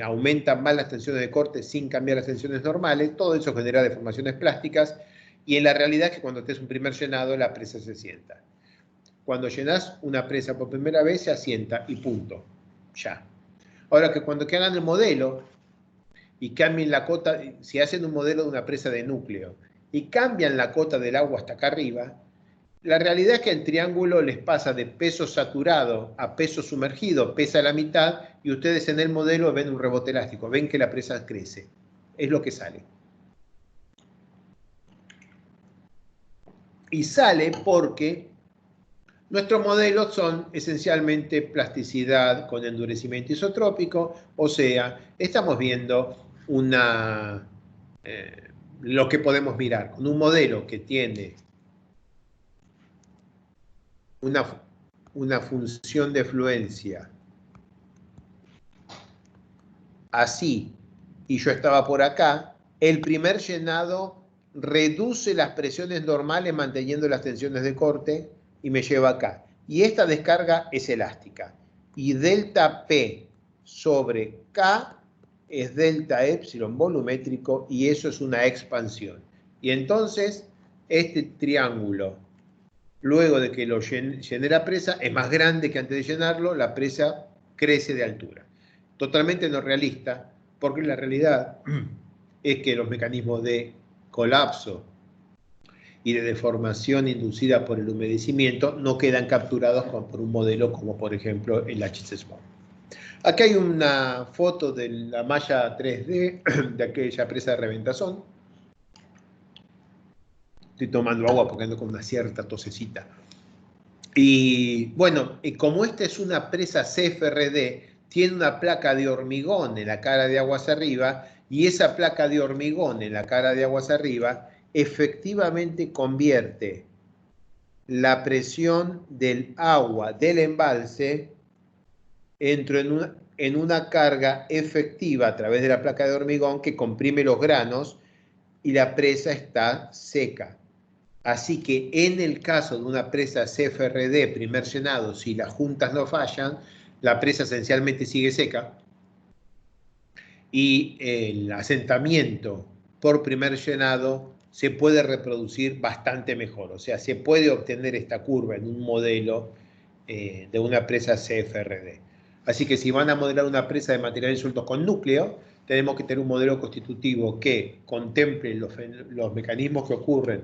aumentan más las tensiones de corte sin cambiar las tensiones normales, todo eso genera deformaciones plásticas, y en la realidad es que cuando estés un primer llenado la presa se asienta. Cuando llenas una presa por primera vez se asienta y punto, ya. Ahora que cuando que hagan el modelo y cambien la cota, si hacen un modelo de una presa de núcleo y cambian la cota del agua hasta acá arriba, la realidad es que el triángulo les pasa de peso saturado a peso sumergido, pesa la mitad, y ustedes en el modelo ven un rebote elástico, ven que la presa crece. Es lo que sale. Y sale porque nuestros modelos son esencialmente plasticidad con endurecimiento isotrópico, o sea, estamos viendo lo que podemos mirar, con un modelo que tiene una función de fluencia así, y yo estaba por acá, el primer llenado reduce las presiones normales manteniendo las tensiones de corte y me lleva acá. Y esta descarga es elástica. Y delta P sobre K es delta epsilon volumétrico y eso es una expansión. Y entonces este triángulo, luego de que lo llene la presa, es más grande que antes de llenarlo, la presa crece de altura. Totalmente no realista, porque la realidad es que los mecanismos de colapso y de deformación inducida por el humedecimiento no quedan capturados por un modelo como por ejemplo el HSSMOD. Aquí hay una foto de la malla 3D de aquella presa de Reventazón. Estoy tomando agua porque ando con una cierta tosecita. Y bueno, como esta es una presa CFRD, tiene una placa de hormigón en la cara de aguas arriba, y esa placa de hormigón en la cara de aguas arriba efectivamente convierte la presión del agua del embalse en una carga efectiva a través de la placa de hormigón que comprime los granos y la presa está seca. Así que en el caso de una presa CFRD primer llenado, si las juntas no fallan, la presa esencialmente sigue seca y el asentamiento por primer llenado se puede reproducir bastante mejor. O sea, se puede obtener esta curva en un modelo de una presa CFRD. Así que si van a modelar una presa de materiales sueltos con núcleo, tenemos que tener un modelo constitutivo que contemple los mecanismos que ocurren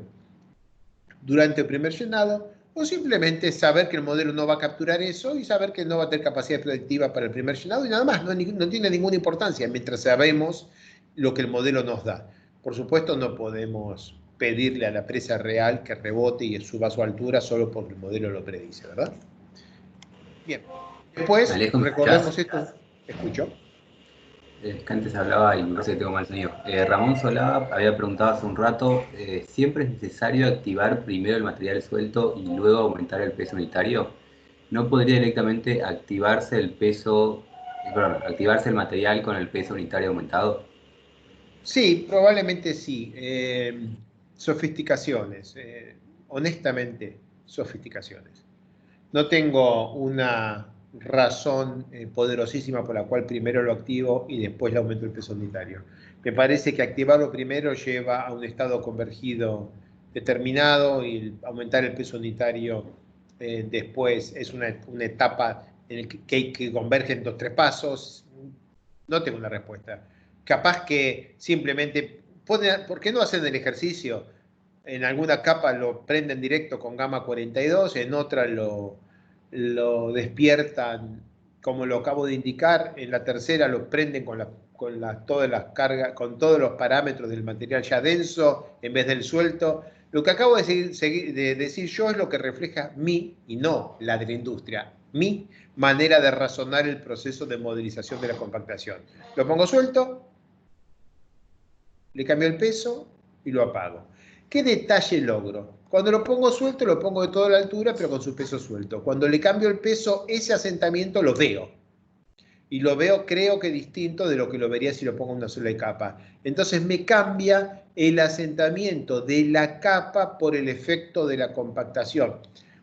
durante el primer llenado, o simplemente saber que el modelo no va a capturar eso y saber que no va a tener capacidad predictiva para el primer llenado y nada más, no tiene ninguna importancia mientras sabemos lo que el modelo nos da. Por supuesto, no podemos pedirle a la presa real que rebote y suba su altura solo porque el modelo lo predice, ¿verdad? Bien. Después, Alejo, ¿me recordemos escuchás? esto. ¿Escuchó? Es que antes hablaba y me parece que tengo mal sonido. Ramón Solá había preguntado hace un rato, ¿siempre es necesario activar primero el material suelto y luego aumentar el peso unitario? ¿No podría directamente activarse el peso, perdón, activarse el material con el peso unitario aumentado? Sí, probablemente sí. Sofisticaciones. Honestamente, sofisticaciones. No tengo una razón poderosísima por la cual primero lo activo y después le aumento el peso unitario. Me parece que activarlo primero lleva a un estado convergido determinado y aumentar el peso unitario después es una etapa en la que convergen dos, tres pasos. No tengo una respuesta. Capaz que simplemente, ¿por qué no hacen el ejercicio? En alguna capa lo prenden directo con gamma 42, en otra lo despiertan como lo acabo de indicar, en la tercera lo prenden todas las cargas, con todos los parámetros del material ya denso en vez del suelto. Lo que acabo de decir yo es lo que refleja mi, y no la de la industria, mi manera de razonar el proceso de modelización de la compactación. Lo pongo suelto, le cambio el peso y lo apago. ¿Qué detalle logro? Cuando lo pongo suelto, lo pongo de toda la altura, pero con su peso suelto. Cuando le cambio el peso, ese asentamiento lo veo. Y lo veo, creo que distinto de lo que lo vería si lo pongo en una sola capa. Entonces me cambia el asentamiento de la capa por el efecto de la compactación.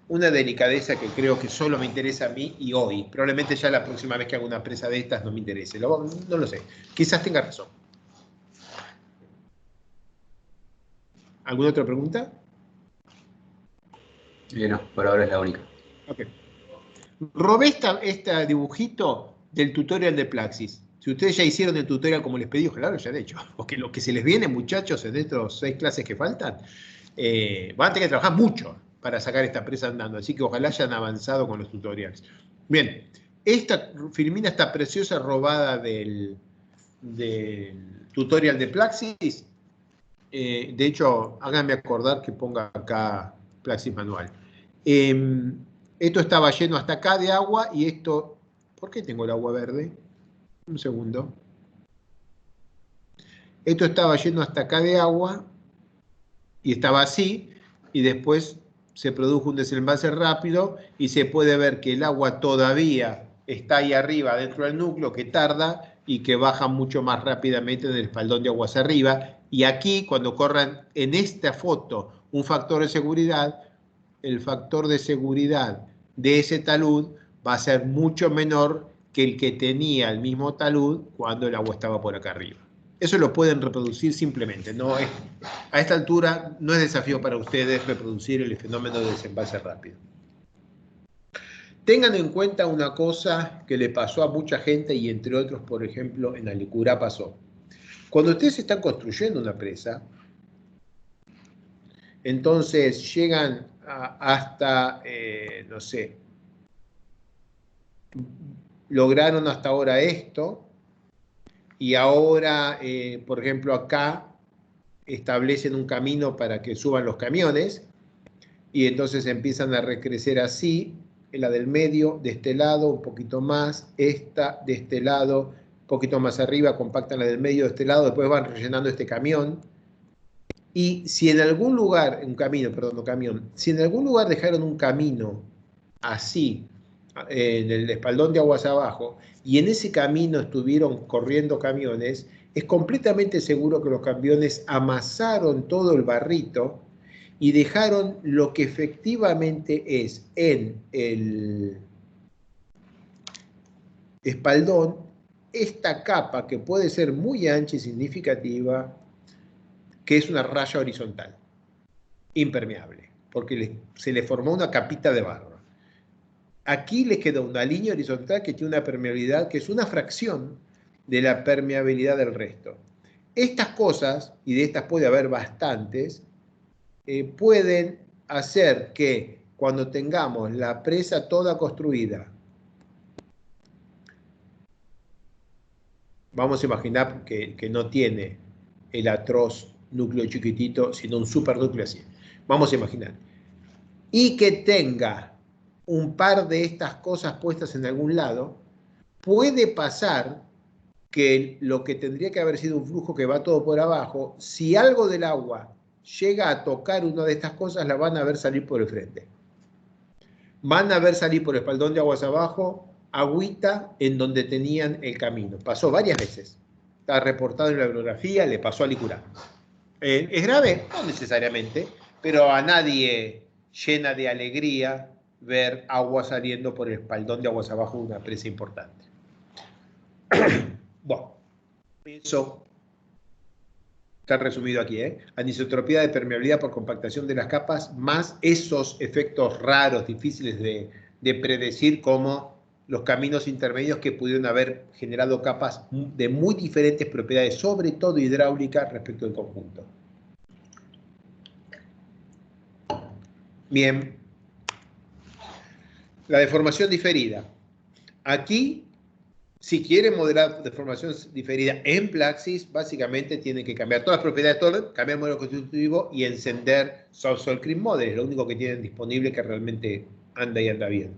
Una delicadeza que creo que solo me interesa a mí y hoy. Probablemente ya la próxima vez que haga una presa de estas no me interese. No lo sé. Quizás tenga razón. ¿Alguna otra pregunta? No, por ahora es la única. Ok. Robé este dibujito del tutorial de Plaxis. Si ustedes ya hicieron el tutorial como les pedí, ojalá lo hayan hecho. Porque lo que se les viene, muchachos, en estas 6 clases que faltan, van a tener que trabajar mucho para sacar esta presa andando. Así que ojalá hayan avanzado con los tutoriales. Bien, esta filmina está preciosa robada del tutorial de Plaxis. De hecho, háganme acordar que ponga acá Plaxis manual. Esto estaba lleno hasta acá de agua y esto... ¿Por qué tengo el agua verde? Un segundo. Esto estaba lleno hasta acá de agua y estaba así y después se produjo un desembalse rápido y se puede ver que el agua todavía está ahí arriba dentro del núcleo, que tarda y que baja mucho más rápidamente del espaldón de aguas arriba. Y aquí, cuando corran en esta foto un factor de seguridad, el factor de seguridad de ese talud va a ser mucho menor que el que tenía el mismo talud cuando el agua estaba por acá arriba. Eso lo pueden reproducir simplemente. A esta altura no es desafío para ustedes reproducir el fenómeno de desembalse rápido. Tengan en cuenta una cosa que le pasó a mucha gente y entre otros, por ejemplo, en Alicurá pasó. Cuando ustedes están construyendo una presa, entonces llegan hasta, no sé, lograron hasta ahora esto y ahora, por ejemplo, acá establecen un camino para que suban los camiones y entonces empiezan a recrecer así, la del medio, de este lado, un poquito más, esta de este lado, un poquito más arriba, compactan la del medio de este lado, después van rellenando este camión. Y si en algún lugar, un camino, perdón, no camión, si en algún lugar dejaron un camino así, en el espaldón de aguas abajo, y en ese camino estuvieron corriendo camiones, es completamente seguro que los camiones amasaron todo el barrito y dejaron lo que efectivamente es en el espaldón, esta capa que puede ser muy ancha y significativa, que es una raya horizontal, impermeable, porque se le formó una capita de barro. Aquí les queda una línea horizontal que tiene una permeabilidad que es una fracción de la permeabilidad del resto. Estas cosas, y de estas puede haber bastantes, pueden hacer que cuando tengamos la presa toda construida, vamos a imaginar que no tiene el atroz núcleo chiquitito, sino un supernúcleo así. Vamos a imaginar. Y que tenga un par de estas cosas puestas en algún lado, puede pasar que lo que tendría que haber sido un flujo que va todo por abajo, si algo del agua llega a tocar una de estas cosas, la van a ver salir por el frente. Van a ver salir por el espaldón de aguas abajo, agüita en donde tenían el camino. Pasó varias veces. Está reportado en la bibliografía, le pasó a Licurá. ¿Es grave? No necesariamente, pero a nadie llena de alegría ver agua saliendo por el espaldón de aguas abajo de una presa importante. Bueno, eso está resumido aquí, anisotropía de permeabilidad por compactación de las capas, más esos efectos raros, difíciles de predecir, como los caminos intermedios que pudieron haber generado capas de muy diferentes propiedades, sobre todo hidráulicas, respecto del conjunto. Bien. La deformación diferida. Aquí, si quieren modelar deformación diferida en Plaxis, básicamente tienen que cambiar todas las propiedades de Toller, cambiar el modelo constitutivo y encender Soft Cream Model. Es lo único que tienen disponible que realmente anda y anda bien.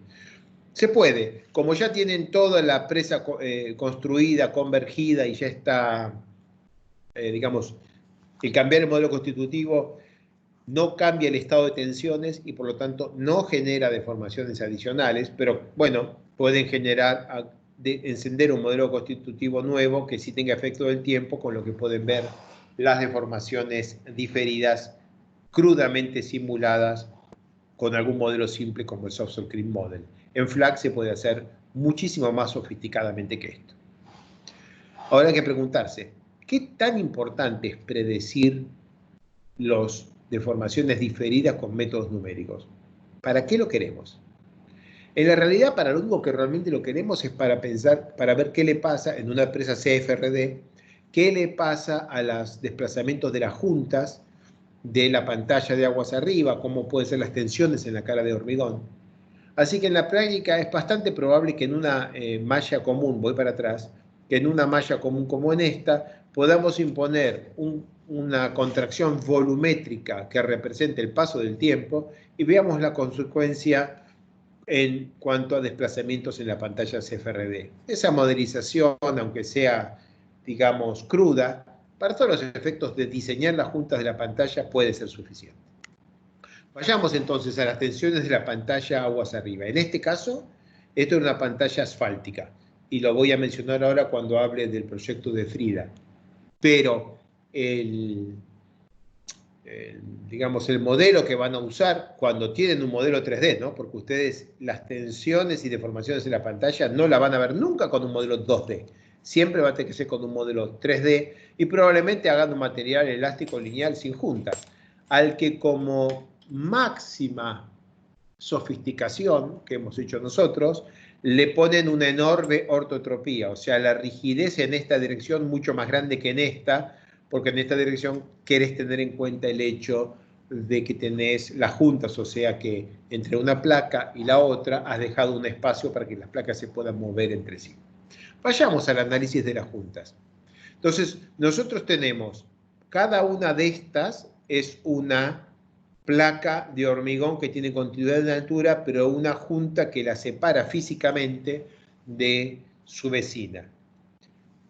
Se puede. Como ya tienen toda la presa construida, convergida y ya está, digamos, el cambiar el modelo constitutivo no cambia el estado de tensiones y por lo tanto no genera deformaciones adicionales, pero bueno, pueden generar, encender un modelo constitutivo nuevo que sí tenga efecto del tiempo, con lo que pueden ver las deformaciones diferidas crudamente simuladas con algún modelo simple como el Soft Cream Model. En Flax se puede hacer muchísimo más sofisticadamente que esto. Ahora hay que preguntarse, ¿qué tan importante es predecir las deformaciones diferidas con métodos numéricos? ¿Para qué lo queremos? En la realidad, para lo único que realmente lo queremos es para pensar, para ver qué le pasa en una presa CFRD, qué le pasa a los desplazamientos de las juntas de la pantalla de aguas arriba, cómo pueden ser las tensiones en la cara de hormigón. Así que en la práctica es bastante probable que en una malla común, voy para atrás, que en una malla común como en esta, podamos imponer una contracción volumétrica que represente el paso del tiempo y veamos la consecuencia en cuanto a desplazamientos en la pantalla CFRD. Esa modelización, aunque sea, digamos, cruda, para todos los efectos de diseñar las juntas de la pantalla puede ser suficiente. Vayamos entonces a las tensiones de la pantalla aguas arriba. En este caso, esto es una pantalla asfáltica y lo voy a mencionar ahora cuando hable del proyecto de Frida. Pero digamos, el modelo que van a usar cuando tienen un modelo 3D, ¿no? Porque ustedes las tensiones y deformaciones en la pantalla no la van a ver nunca con un modelo 2D. Siempre va a tener que ser con un modelo 3D y probablemente hagan un material elástico lineal sin juntas, al que como máxima sofisticación que hemos hecho nosotros, le ponen una enorme ortotropía, o sea, la rigidez en esta dirección mucho más grande que en esta, porque en esta dirección querés tener en cuenta el hecho de que tenés las juntas, o sea que entre una placa y la otra has dejado un espacio para que las placas se puedan mover entre sí. Vayamos al análisis de las juntas. Entonces, nosotros tenemos, cada una de estas es una placa de hormigón que tiene continuidad en altura, pero una junta que la separa físicamente de su vecina.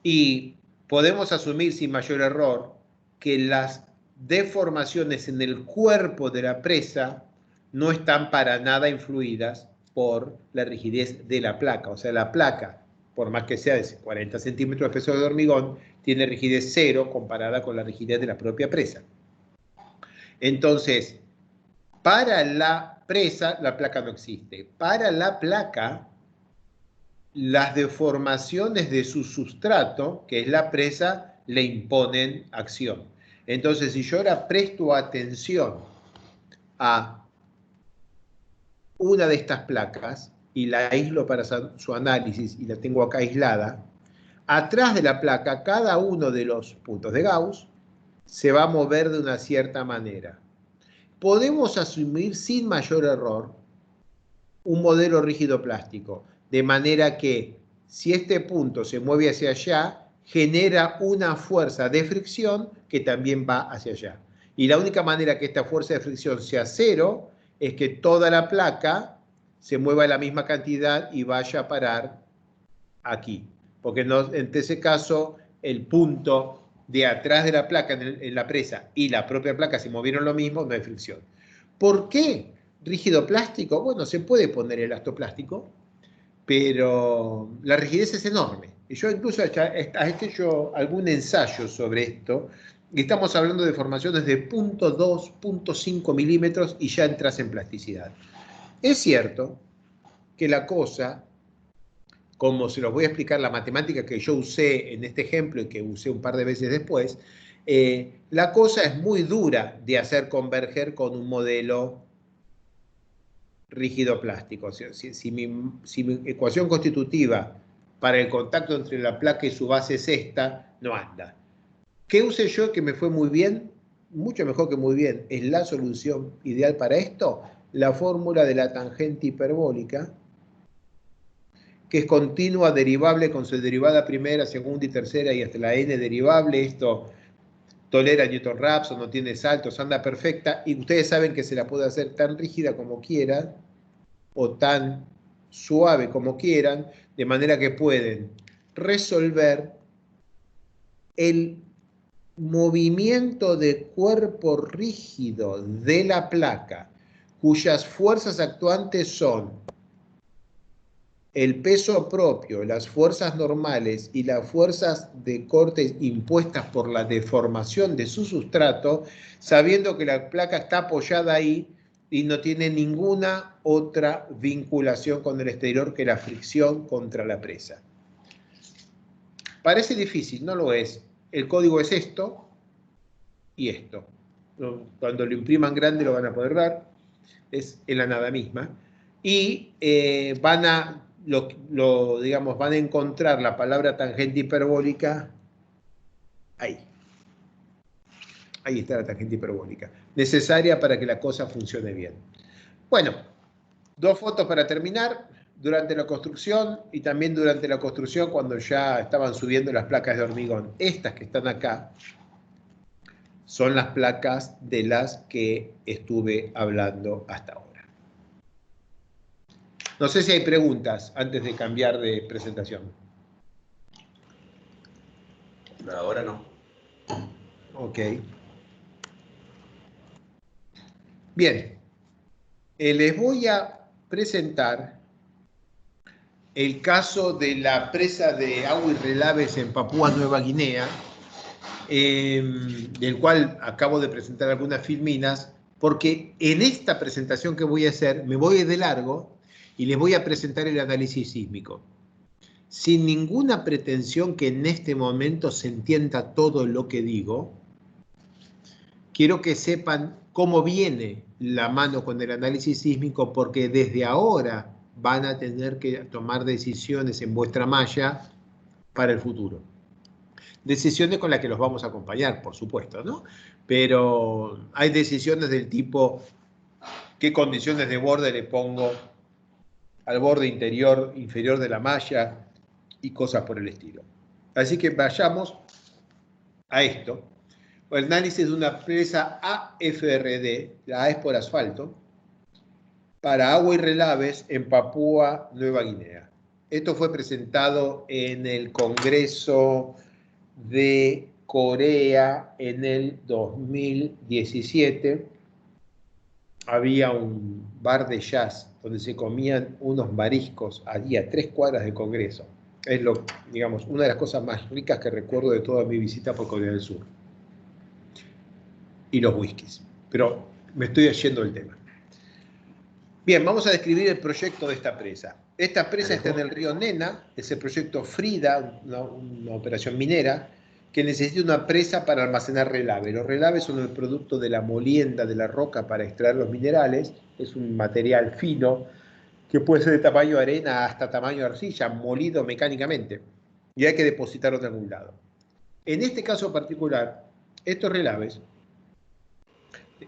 Y podemos asumir sin mayor error que las deformaciones en el cuerpo de la presa no están para nada influidas por la rigidez de la placa. O sea, la placa, por más que sea de 40 centímetros de espesor de hormigón, tiene rigidez cero comparada con la rigidez de la propia presa. Entonces, para la presa, la placa no existe. Para la placa, las deformaciones de su sustrato, que es la presa, le imponen acción. Entonces, si yo ahora presto atención a una de estas placas y la aíslo para su análisis y la tengo acá aislada, atrás de la placa, cada uno de los puntos de Gauss se va a mover de una cierta manera. Podemos asumir sin mayor error un modelo rígido plástico, de manera que si este punto se mueve hacia allá, genera una fuerza de fricción que también va hacia allá. Y la única manera que esta fuerza de fricción sea cero es que toda la placa se mueva en la misma cantidad y vaya a parar aquí. Porque no, en ese caso, el punto de atrás de la placa en la presa y la propia placa se movieron lo mismo, no hay fricción. ¿Por qué rígido plástico? Bueno, se puede poner elastoplástico, pero la rigidez es enorme. Y yo incluso he hecho algún ensayo sobre esto, y estamos hablando de formaciones de 0.2, 0.5 milímetros y ya entras en plasticidad. Es cierto que la cosa, como se los voy a explicar la matemática que yo usé en este ejemplo y que usé un par de veces después, la cosa es muy dura de hacer converger con un modelo rígido plástico. O sea, si mi ecuación constitutiva para el contacto entre la placa y su base es esta, no anda. ¿Qué usé yo que me fue muy bien? Mucho mejor que muy bien. ¿Es la solución ideal para esto? La fórmula de la tangente hiperbólica, que es continua derivable con su derivada primera, segunda y tercera y hasta la n derivable. Esto tolera Newton-Raphson, no tiene saltos, anda perfecta, y ustedes saben que se la puede hacer tan rígida como quieran o tan suave como quieran, de manera que pueden resolver el movimiento de cuerpo rígido de la placa, cuyas fuerzas actuantes son el peso propio, las fuerzas normales y las fuerzas de corte impuestas por la deformación de su sustrato, sabiendo que la placa está apoyada ahí y no tiene ninguna otra vinculación con el exterior que la fricción contra la presa. Parece difícil, no lo es. El código es esto y esto. Cuando lo impriman grande lo van a poder ver. Es en la nada misma. Y van a encontrar la palabra tangente hiperbólica ahí. Ahí está la tangente hiperbólica, necesaria para que la cosa funcione bien. Bueno, dos fotos para terminar. Durante la construcción y también durante la construcción cuando ya estaban subiendo las placas de hormigón. Estas que están acá son las placas de las que estuve hablando hasta ahora. No sé si hay preguntas antes de cambiar de presentación. Por ahora no. Ok. Bien. Les voy a presentar el caso de la presa de Agua y Relaves en Papúa Nueva Guinea, del cual acabo de presentar algunas filminas, porque en esta presentación que voy a hacer me voy de largo y les voy a presentar el análisis sísmico. Sin ninguna pretensión que en este momento se entienda todo lo que digo, quiero que sepan cómo viene la mano con el análisis sísmico, porque desde ahora van a tener que tomar decisiones en vuestra malla para el futuro. Decisiones con las que los vamos a acompañar, por supuesto, ¿no? Pero hay decisiones del tipo, ¿qué condiciones de borde le pongo al borde inferior de la malla? Y cosas por el estilo. Así que vayamos a esto. El análisis de una presa AFRD, la A es por asfalto, para agua y relaves en Papúa Nueva Guinea. Esto fue presentado en el Congreso de Corea en el 2017. Había un bar de jazz donde se comían unos mariscos allí a 3 cuadras del Congreso. Es una de las cosas más ricas que recuerdo de toda mi visita por Corea del Sur. Y los whiskies. Pero me estoy yendo del tema. Bien, vamos a describir el proyecto de esta presa. Esta presa está en el río Nena, es el proyecto Frida, una operación minera, que necesita una presa para almacenar relave. Los relaves son el producto de la molienda de la roca para extraer los minerales. Es un material fino que puede ser de tamaño arena hasta tamaño arcilla, molido mecánicamente. Y hay que depositarlo en algún lado. En este caso particular, estos relaves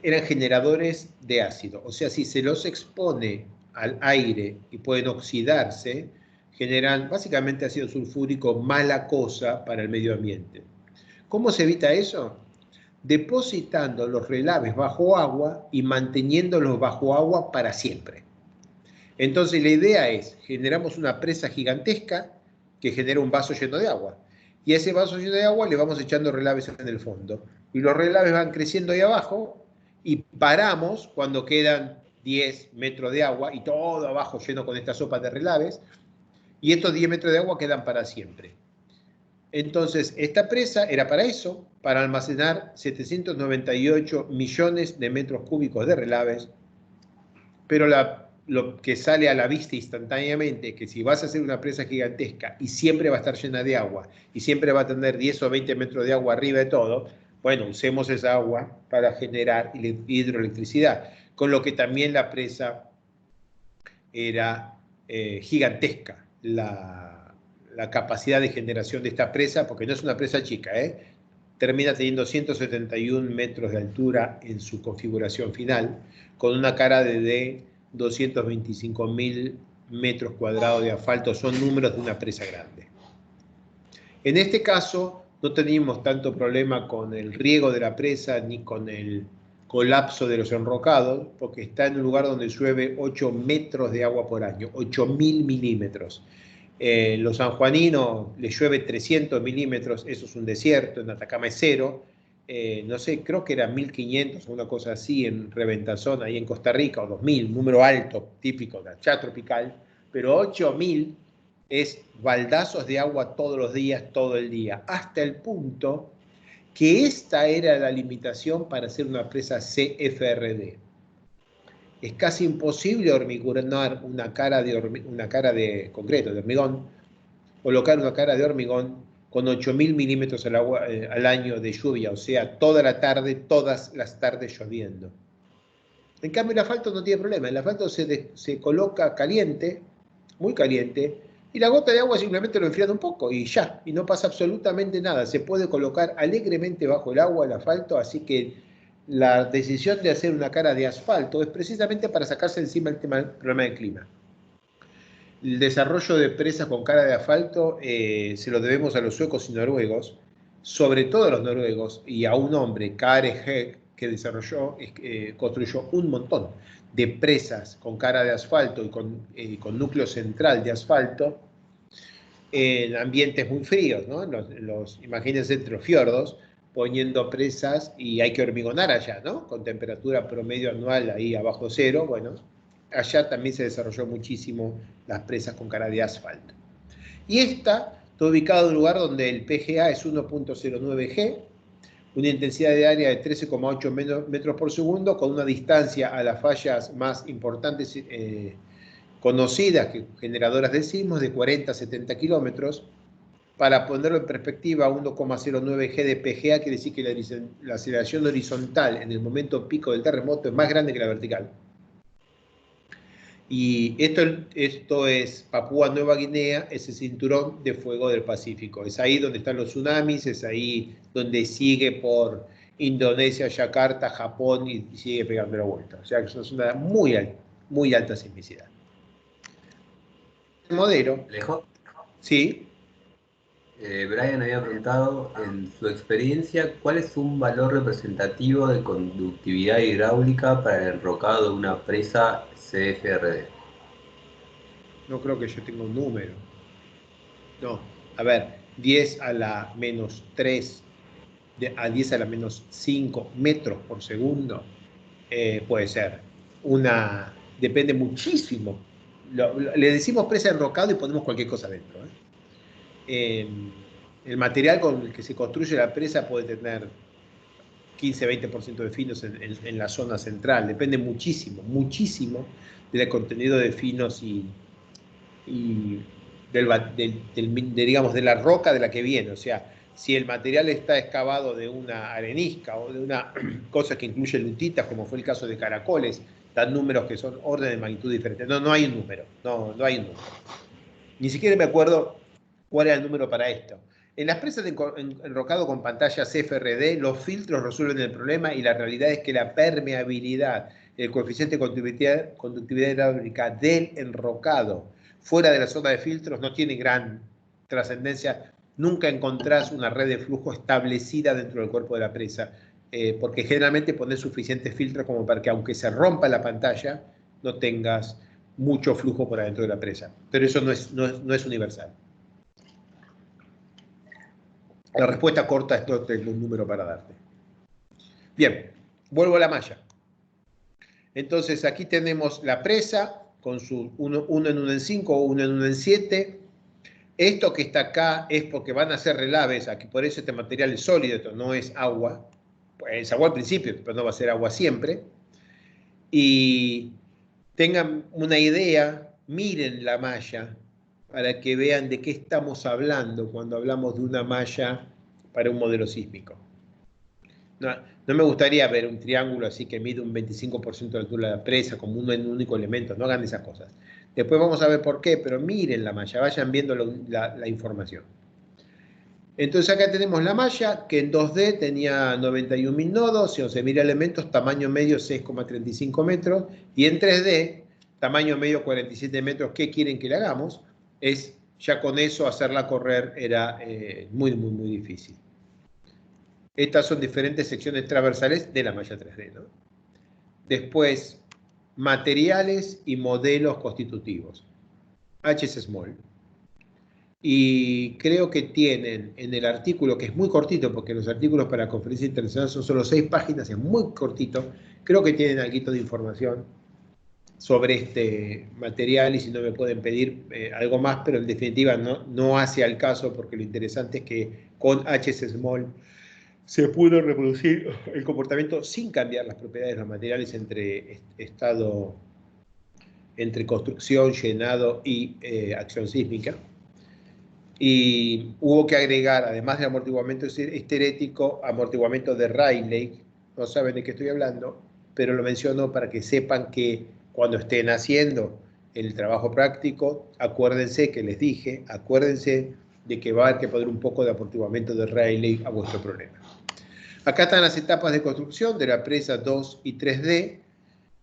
eran generadores de ácido. O sea, si se los expone al aire y pueden oxidarse, generan básicamente ácido sulfúrico, mala cosa para el medio ambiente. ¿Cómo se evita eso? Depositando los relaves bajo agua y manteniéndolos bajo agua para siempre. Entonces la idea es, generamos una presa gigantesca que genera un vaso lleno de agua. Y a ese vaso lleno de agua le vamos echando relaves en el fondo. Y los relaves van creciendo ahí abajo y paramos cuando quedan 10 metros de agua y todo abajo lleno con esta sopa de relaves. Y estos 10 metros de agua quedan para siempre. Entonces, esta presa era para eso, para almacenar 798 millones de metros cúbicos de relaves, pero lo que sale a la vista instantáneamente, que si vas a hacer una presa gigantesca y siempre va a estar llena de agua, y siempre va a tener 10 o 20 metros de agua arriba de todo, bueno, usemos esa agua para generar hidroelectricidad, con lo que también la presa era gigantesca, la capacidad de generación de esta presa, porque no es una presa chica, termina teniendo 171 metros de altura en su configuración final, con una cara de 225.000 metros cuadrados de asfalto. Son números de una presa grande. En este caso, no teníamos tanto problema con el riego de la presa ni con el colapso de los enrocados, porque está en un lugar donde llueve 8 metros de agua por año, 8.000 milímetros. Los sanjuaninos les llueve 300 milímetros, eso es un desierto, en Atacama es cero, no sé, creo que era 1.500 o una cosa así en Reventazón, ahí en Costa Rica, o 2.000, número alto, típico de allá tropical, pero 8.000 es baldazos de agua todos los días, todo el día, hasta el punto que esta era la limitación para hacer una presa CFRD. Es casi imposible hormigonar una cara de concreto, de hormigón, colocar una cara de hormigón con 8.000 milímetros al año de lluvia, o sea, toda la tarde, todas las tardes lloviendo. En cambio, el asfalto no tiene problema. El asfalto se coloca caliente, muy caliente, y la gota de agua simplemente lo enfría un poco y ya, y no pasa absolutamente nada. Se puede colocar alegremente bajo el agua el asfalto, así que la decisión de hacer una cara de asfalto es precisamente para sacarse encima el problema del clima. El desarrollo de presas con cara de asfalto se lo debemos a los suecos y noruegos, sobre todo a los noruegos, y a un hombre, Kare Heg, que construyó un montón de presas con cara de asfalto y con núcleo central de asfalto en ambientes muy fríos, ¿no? Imagínense entre los fiordos, poniendo presas, y hay que hormigonar allá, ¿no? Con temperatura promedio anual ahí abajo cero, bueno, allá también se desarrolló muchísimo las presas con cara de asfalto. Y esta está ubicada en un lugar donde el PGA es 1.09 G, una intensidad de área de 13,8 metros por segundo, con una distancia a las fallas más importantes conocidas, generadoras de sismos, de 40 a 70 kilómetros. Para ponerlo en perspectiva, 1,09 G de PGA quiere decir que la aceleración horizontal en el momento pico del terremoto es más grande que la vertical. Y esto es Papúa Nueva Guinea, ese cinturón de fuego del Pacífico. Es ahí donde están los tsunamis, es ahí donde sigue por Indonesia, Yakarta, Japón, y sigue pegando la vuelta. O sea que es una muy alta sismicidad. El modelo. ¿Lejos? Sí. Brian había preguntado, en su experiencia, ¿cuál es un valor representativo de conductividad hidráulica para el enrocado de una presa CFRD? No creo que yo tenga un número. No, a ver, 10 a la menos 3, a 10 a la menos 5 metros por segundo, puede ser. Depende muchísimo. Le decimos presa enrocado y ponemos cualquier cosa dentro. El material con el que se construye la presa puede tener 15-20% de finos en la zona central. Depende muchísimo, muchísimo del contenido de finos y digamos, de la roca de la que viene. O sea, si el material está excavado de una arenisca o de una cosa que incluye lutitas, como fue el caso de Caracoles, dan números que son orden de magnitud diferentes. No hay un número, no hay un número. Ni siquiera me acuerdo cuál era el número para esto. En las presas de enrocado con pantalla CFRD, los filtros resuelven el problema, y la realidad es que la permeabilidad, el coeficiente de conductividad hidráulica del enrocado fuera de la zona de filtros no tiene gran trascendencia. Nunca encontrás una red de flujo establecida dentro del cuerpo de la presa, porque generalmente pones suficientes filtros como para que aunque se rompa la pantalla, no tengas mucho flujo por adentro de la presa. Pero eso no es universal. La respuesta corta es no tengo un número para darte. Bien, vuelvo a la malla. Entonces aquí tenemos la presa con su 1 en 1 en 5 o 1 en 1 en 7. Esto que está acá es porque van a ser relaves, aquí por eso este material es sólido, esto no es agua. Es agua al principio, pero no va a ser agua siempre. Y tengan una idea, miren la malla para que vean de qué estamos hablando cuando hablamos de una malla para un modelo sísmico. No me gustaría ver un triángulo así que mide un 25% de altura de la presa como un único elemento, no hagan esas cosas. Después vamos a ver por qué, pero miren la malla, vayan viendo la información. Entonces acá tenemos la malla que en 2D tenía 91.000 nodos, si 11.000 elementos, tamaño medio 6,35 metros, y en 3D, tamaño medio 47 metros. ¿Qué quieren que le hagamos? Ya con eso hacerla correr era muy difícil. Estas son diferentes secciones transversales de la malla 3D, ¿no? Después, materiales y modelos constitutivos. HS Small. Y creo que tienen en el artículo, que es muy cortito, porque los artículos para conferencia internacional son solo 6 páginas, es muy cortito, creo que tienen algo de información sobre este material y si no me pueden pedir algo más, pero en definitiva no hace al caso porque lo interesante es que con HS Small se pudo reproducir el comportamiento sin cambiar las propiedades de los materiales entre construcción, llenado y acción sísmica. Y hubo que agregar, además de amortiguamiento esterético, amortiguamiento de Rayleigh. No saben de qué estoy hablando, pero lo menciono para que sepan que cuando estén haciendo el trabajo práctico, acuérdense que les dije, acuérdense de que va a haber que poner un poco de amortiguamiento de Rayleigh a vuestro problema. Acá están las etapas de construcción de la presa 2 y 3D,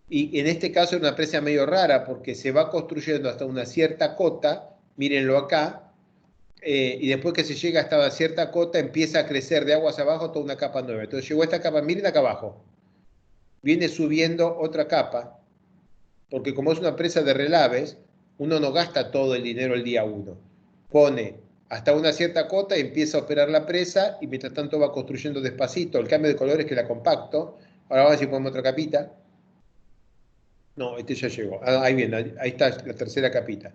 y en este caso es una presa medio rara porque se va construyendo hasta una cierta cota, mírenlo acá, y después que se llega hasta una cierta cota empieza a crecer de aguas abajo toda una capa nueva. Entonces llegó esta capa, miren acá abajo, viene subiendo otra capa, porque como es una presa de relaves, uno no gasta todo el dinero el día 1. Pone hasta una cierta cota y empieza a operar la presa y mientras tanto va construyendo despacito. El cambio de color es que la compacto. Ahora vamos a ver si ponemos otra capita. No, este ya llegó. Ahí viene, ahí está la tercera capita.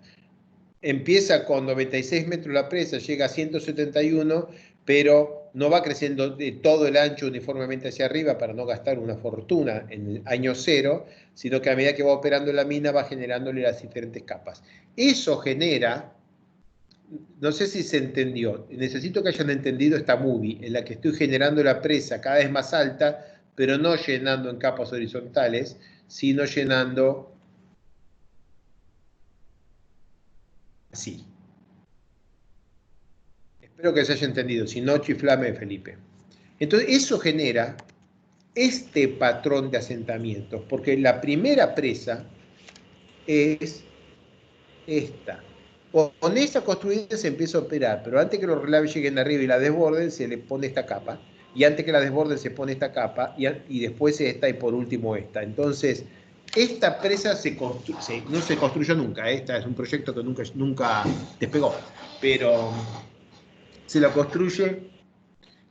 Empieza con 96 metros la presa, llega a 171, pero no va creciendo de todo el ancho uniformemente hacia arriba para no gastar una fortuna en el año 0, sino que a medida que va operando la mina va generándole las diferentes capas. Eso genera, no sé si se entendió, necesito que hayan entendido esta movie en la que estoy generando la presa cada vez más alta, pero no llenando en capas horizontales, sino llenando así. Espero que se haya entendido, si no, chiflame, Felipe. Entonces, eso genera este patrón de asentamientos, porque la primera presa es esta. Con esa construida se empieza a operar, pero antes que los relaves lleguen arriba y la desborden, se le pone esta capa, y antes que la desborden se pone esta capa, y después esta, y por último esta. Entonces, esta presa no se construyó nunca, esta es un proyecto que nunca despegó, pero se la construye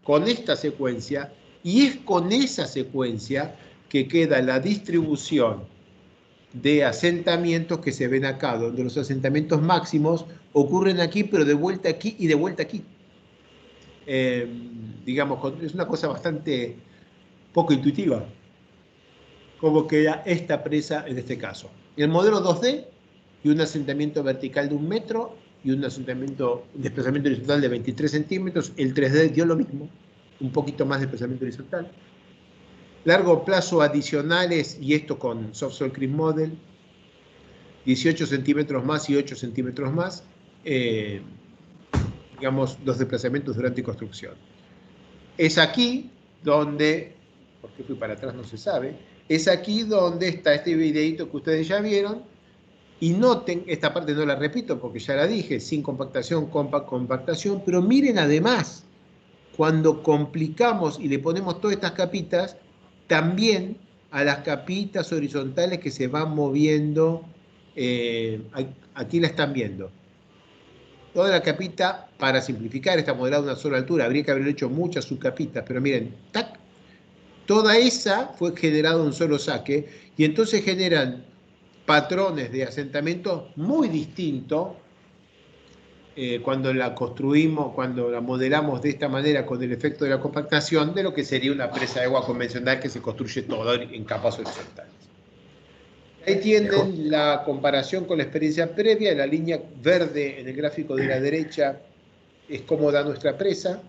con esta secuencia, y es con esa secuencia que queda la distribución de asentamientos que se ven acá, donde los asentamientos máximos ocurren aquí, pero de vuelta aquí y de vuelta aquí. Digamos, es una cosa bastante poco intuitiva, como queda esta presa en este caso. El modelo 2D, y un asentamiento vertical de 1 metro, y un desplazamiento horizontal de 23 centímetros, el 3D dio lo mismo, un poquito más de desplazamiento horizontal. Largo plazo adicionales, y esto con Soft Soil Creep Model, 18 centímetros más y 8 centímetros más, digamos, los desplazamientos durante construcción. Es aquí donde, ¿por qué fui para atrás? No se sabe, es aquí donde está este videito que ustedes ya vieron, Y noten, esta parte no la repito porque ya la dije, sin compactación, compactación, pero miren además, cuando complicamos y le ponemos todas estas capitas, también a las capitas horizontales que se van moviendo, aquí la están viendo. Toda la capita, para simplificar, está modelada a una sola altura, habría que haber hecho muchas subcapitas, pero miren, tac, toda esa fue generada un solo saque, y entonces generan patrones de asentamiento muy distintos cuando la construimos, cuando la modelamos de esta manera con el efecto de la compactación, de lo que sería una presa de agua convencional que se construye toda en capas horizontales. Ahí tienen la comparación con la experiencia previa. La línea verde en el gráfico de la derecha es cómo da nuestra presa,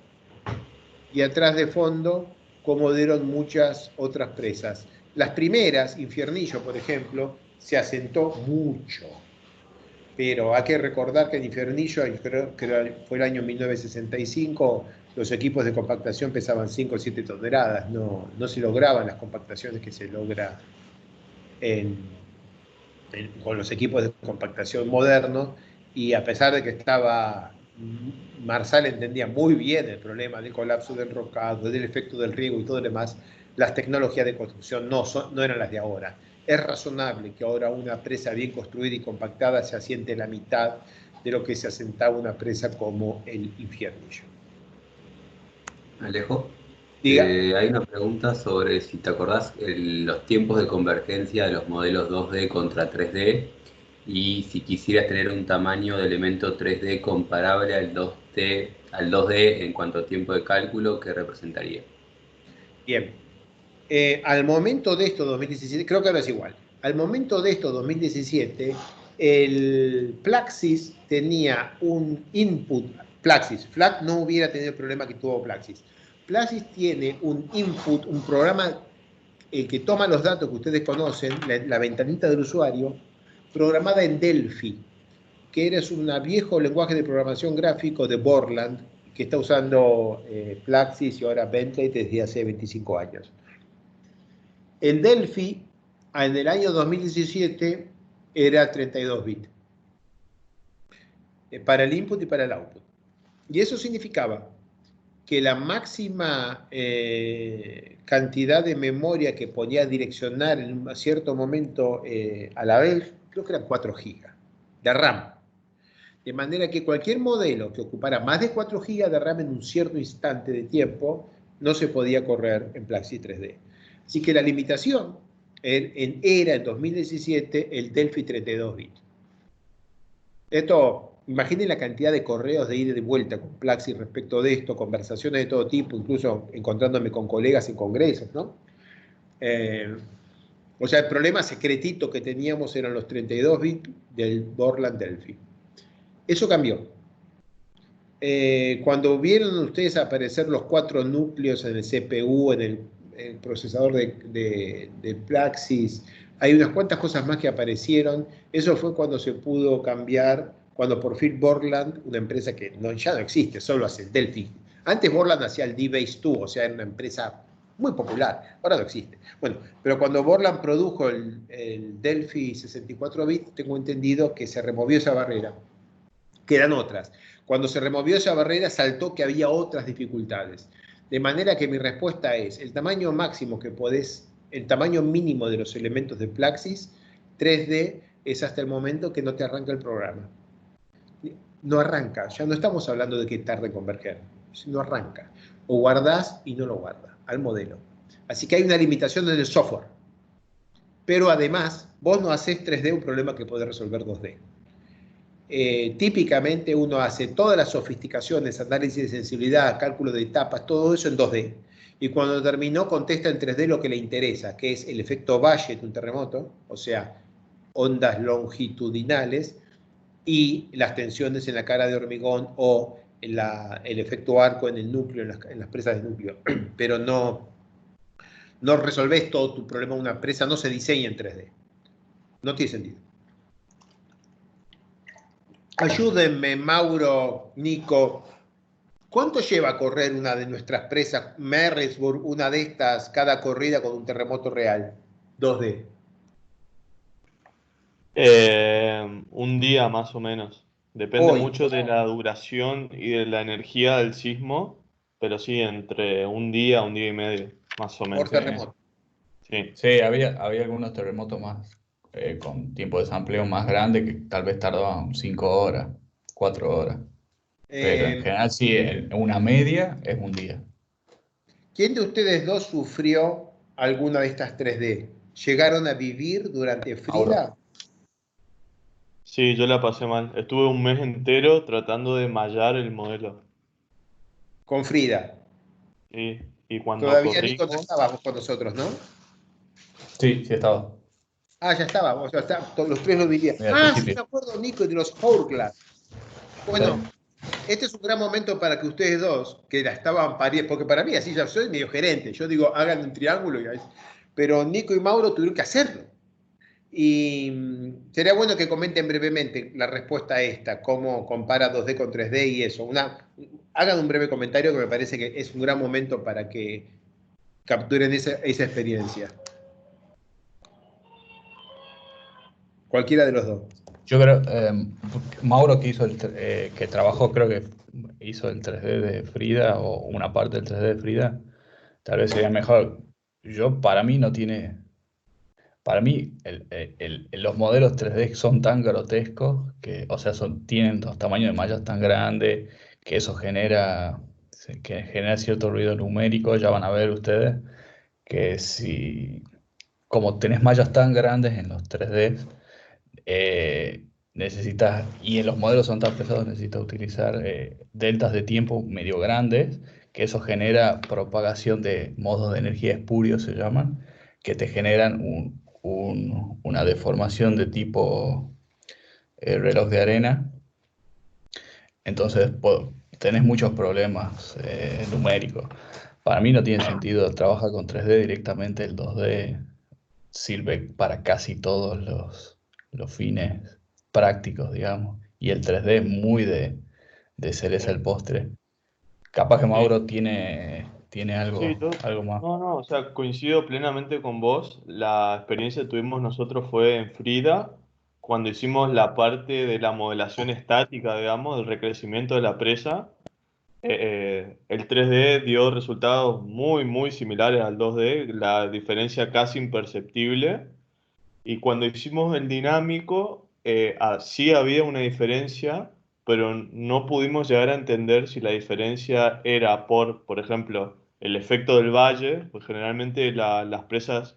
y atrás de fondo cómo dieron muchas otras presas. Las primeras, Infiernillo, por ejemplo, se asentó mucho. Pero hay que recordar que en Infiernillo, creo que fue el año 1965, los equipos de compactación pesaban 5 o 7 toneladas. No se lograban las compactaciones que se logra con los equipos de compactación modernos. Y a pesar de que estaba, Marsal entendía muy bien el problema del colapso del rocado, del efecto del riego y todo lo demás, las tecnologías de construcción no eran las de ahora. Es razonable que ahora una presa bien construida y compactada se asiente en la mitad de lo que se asentaba una presa como el Infiernillo. Alejo, Diga. hay una pregunta sobre si te acordás los tiempos de convergencia de los modelos 2D contra 3D y si quisieras tener un tamaño de elemento 3D comparable al 2D en cuanto a tiempo de cálculo, ¿qué representaría? Bien. Al momento de esto, 2017, creo que ahora es igual. Al momento de esto, 2017, el Plaxis tenía un input. Plaxis, FLAC no hubiera tenido el problema que tuvo Plaxis. Plaxis tiene un input, un programa que toma los datos que ustedes conocen, la ventanita del usuario, programada en Delphi, que es un viejo lenguaje de programación gráfico de Borland, que está usando Plaxis y ahora Bentley desde hace 25 años. En Delphi, en el año 2017, era 32 bits para el input y para el output. Y eso significaba que la máxima cantidad de memoria que podía direccionar en un cierto momento a la vez, creo que eran 4 GB de RAM. De manera que cualquier modelo que ocupara más de 4 GB de RAM en un cierto instante de tiempo no se podía correr en Plaxis 3D. Así que la limitación era en 2017 el Delphi 32 bits. Esto, imaginen la cantidad de correos de ida y de vuelta con Plaxis respecto de esto, conversaciones de todo tipo, incluso encontrándome con colegas en congresos, ¿no? O sea, el problema secretito que teníamos eran los 32 bits del Borland Delphi. Eso cambió. Cuando vieron ustedes aparecer los 4 núcleos en el CPU, en el procesador de Plaxis, hay unas cuantas cosas más que aparecieron. Eso fue cuando se pudo cambiar, cuando por fin Borland, una empresa que ya no existe, solo hace el Delphi. Antes Borland hacía el D-Base 2, o sea, era una empresa muy popular, ahora no existe. Bueno, pero cuando Borland produjo el Delphi 64 bits, tengo entendido que se removió esa barrera, que eran otras. Cuando se removió esa barrera, saltó que había otras dificultades. De manera que mi respuesta es, el tamaño máximo que podés, el tamaño mínimo de los elementos de Plaxis 3D es hasta el momento que no te arranca el programa. No arranca, ya no estamos hablando de que tarde en converger, no arranca. O guardás y no lo guarda al modelo. Así que hay una limitación en el software. Pero además, vos no hacés 3D un problema que podés resolver 2D. Típicamente uno hace todas las sofisticaciones, análisis de sensibilidad, cálculo de etapas, todo eso en 2D. Y cuando terminó, contesta en 3D lo que le interesa, que es el efecto Valle de un terremoto, o sea, ondas longitudinales, y las tensiones en la cara de hormigón o el efecto arco en el núcleo, en las presas de núcleo. Pero no resolvés todo tu problema. Una presa no se diseña en 3D. No tiene sentido. Ayúdenme, Mauro, Nico. ¿Cuánto lleva a correr una de nuestras presas, Merrisburg, una de estas, cada corrida con un terremoto real? 2D. Un día más o menos. Depende Hoy. mucho de la duración y de la energía del sismo, pero sí, entre un día y medio, más o Por menos. Sí, terremoto. Sí. sí, había algunos terremotos más, con tiempo de sampleo más grande que tal vez tardaban 5 horas, 4 horas. Pero en Eh, general sí, una media es un día. ¿Quién de ustedes dos sufrió alguna de estas 3D? ¿Llegaron a vivir durante Mauro. Frida? Sí, yo la pasé mal. Estuve un mes entero tratando de mallar el modelo. Con Frida. Sí. Y cuando Todavía Nico no corrimos, estabas con nosotros, ¿no? Sí, sí estaba. Ah, ya estaba, o sea, todos los tres lo vivían. Al Ah, sí, principio. me acuerdo, Nico, de los Hourglass. Bueno, Sí. este es un gran momento para que ustedes dos, que la estaban pariendo, porque para mí así ya soy medio gerente, yo digo, hagan un triángulo, pero Nico y Mauro tuvieron que hacerlo. Y sería bueno que comenten brevemente la respuesta a esta, cómo compara 2D con 3D y eso. Hagan un breve comentario que me parece que es un gran momento para que capturen esa experiencia. Cualquiera de los dos. Yo creo, Mauro que trabajó, creo que hizo el 3D de Frida o una parte del 3D de Frida, tal vez sería mejor. Para mí no tiene, para mí los modelos 3D son tan grotescos que, o sea, tienen los tamaños de mallas tan grandes que eso genera cierto ruido numérico, ya van a ver ustedes que si, como tenés mallas tan grandes en los 3D, y en los modelos son tan pesados, necesitas utilizar deltas de tiempo medio grandes, que eso genera propagación de modos de energía espurios, se llaman, que te generan una deformación de tipo reloj de arena. Entonces tenés muchos problemas numéricos. Para mí no tiene sentido trabajar con 3D directamente, el 2D sirve para casi todos los fines prácticos, digamos. Y el 3D es muy de cereza sí. el postre. Capaz que Sí. Mauro tiene Sí, algo más. no, no, o sea, coincido plenamente con vos. La experiencia que tuvimos nosotros fue en Frida, cuando hicimos la parte de la modelación estática, digamos, del recrecimiento de la presa. El 3D dio resultados muy, muy similares al 2D, la diferencia casi imperceptible. Y cuando hicimos el dinámico, sí había una diferencia, pero no pudimos llegar a entender si la diferencia era por ejemplo, el efecto del valle, pues generalmente las presas